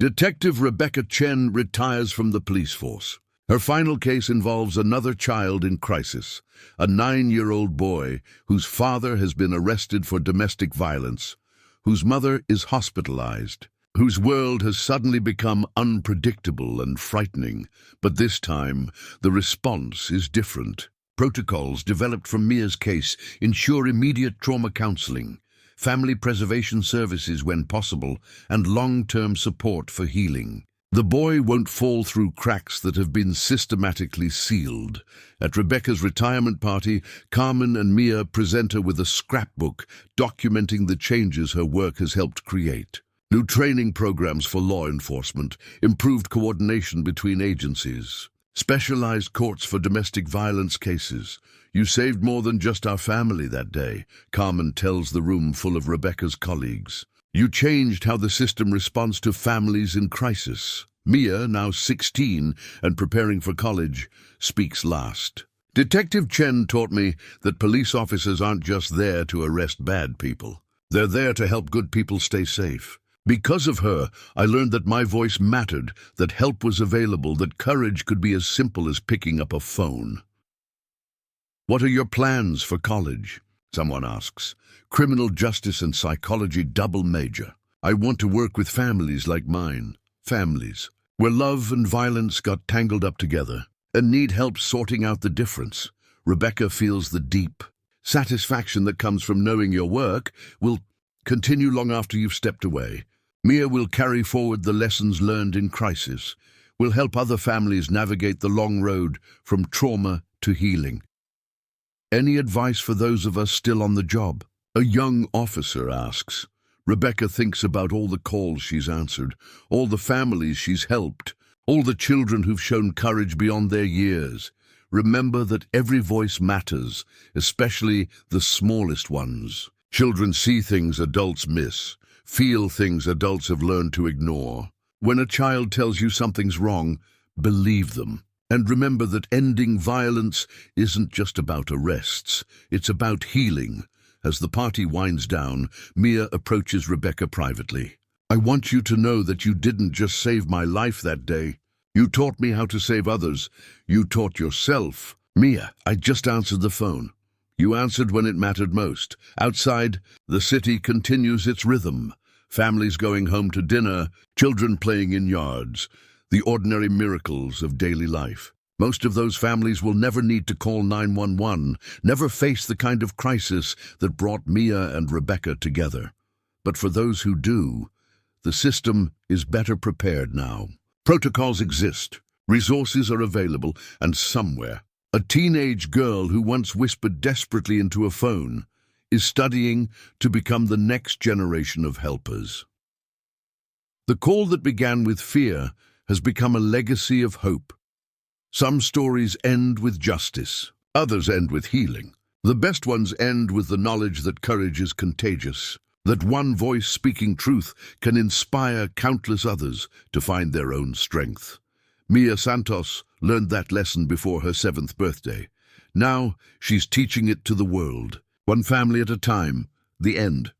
Detective Rebecca Chen retires from the police force. Her final case involves another child in crisis, a 9-year-old boy whose father has been arrested for domestic violence, whose mother is hospitalized, whose world has suddenly become unpredictable and frightening. But this time, the response is different. Protocols developed from Mia's case ensure immediate trauma counseling, family preservation services when possible, and long-term support for healing. The boy won't fall through cracks that have been systematically sealed. At Rebecca's retirement party, Carmen and Mia present her with a scrapbook documenting the changes her work has helped create. New training programs for law enforcement, improved coordination between agencies, specialized courts for domestic violence cases. You saved more than just our family that day, Carmen tells the room full of Rebecca's colleagues. You changed how the system responds to families in crisis. Mia, now 16 and preparing for college, speaks last. Detective Chen taught me that police officers aren't just there to arrest bad people. They're there to help good people stay safe. Because of her, I learned that my voice mattered, that help was available, that courage could be as simple as picking up a phone. What are your plans for college? Someone asks. Criminal justice and psychology double major. I want to work with families like mine. Families where love and violence got tangled up together and need help sorting out the difference. Rebecca feels the deep satisfaction that comes from knowing your work will continue long after you've stepped away. Mia will carry forward the lessons learned in crisis, will help other families navigate the long road from trauma to healing. Any advice for those of us still on the job? A young officer asks. Rebecca thinks about all the calls she's answered, all the families she's helped, all the children who've shown courage beyond their years. Remember that every voice matters, especially the smallest ones. Children see things adults miss, feel things adults have learned to ignore. When a child tells you something's wrong, believe them. And remember that ending violence isn't just about arrests, it's about healing. As the party winds down, Mia approaches Rebecca privately. I want you to know that you didn't just save my life that day. You taught me how to save others. You taught yourself. Mia, I just answered the phone. You answered when it mattered most. Outside, the city continues its rhythm. Families going home to dinner, children playing in yards. The ordinary miracles of daily life. Most of those families will never need to call 911, never face the kind of crisis that brought Mia and Rebecca together. But for those who do, the system is better prepared now. Protocols exist, resources are available, and somewhere, a teenage girl who once whispered desperately into a phone is studying to become the next generation of helpers. The call that began with fear has become a legacy of hope. Some stories end with justice, others end with healing. The best ones end with the knowledge that courage is contagious, that one voice speaking truth can inspire countless others to find their own strength. Mia Santos learned that lesson before her 7th birthday. Now she's teaching it to the world. One family at a time. The end.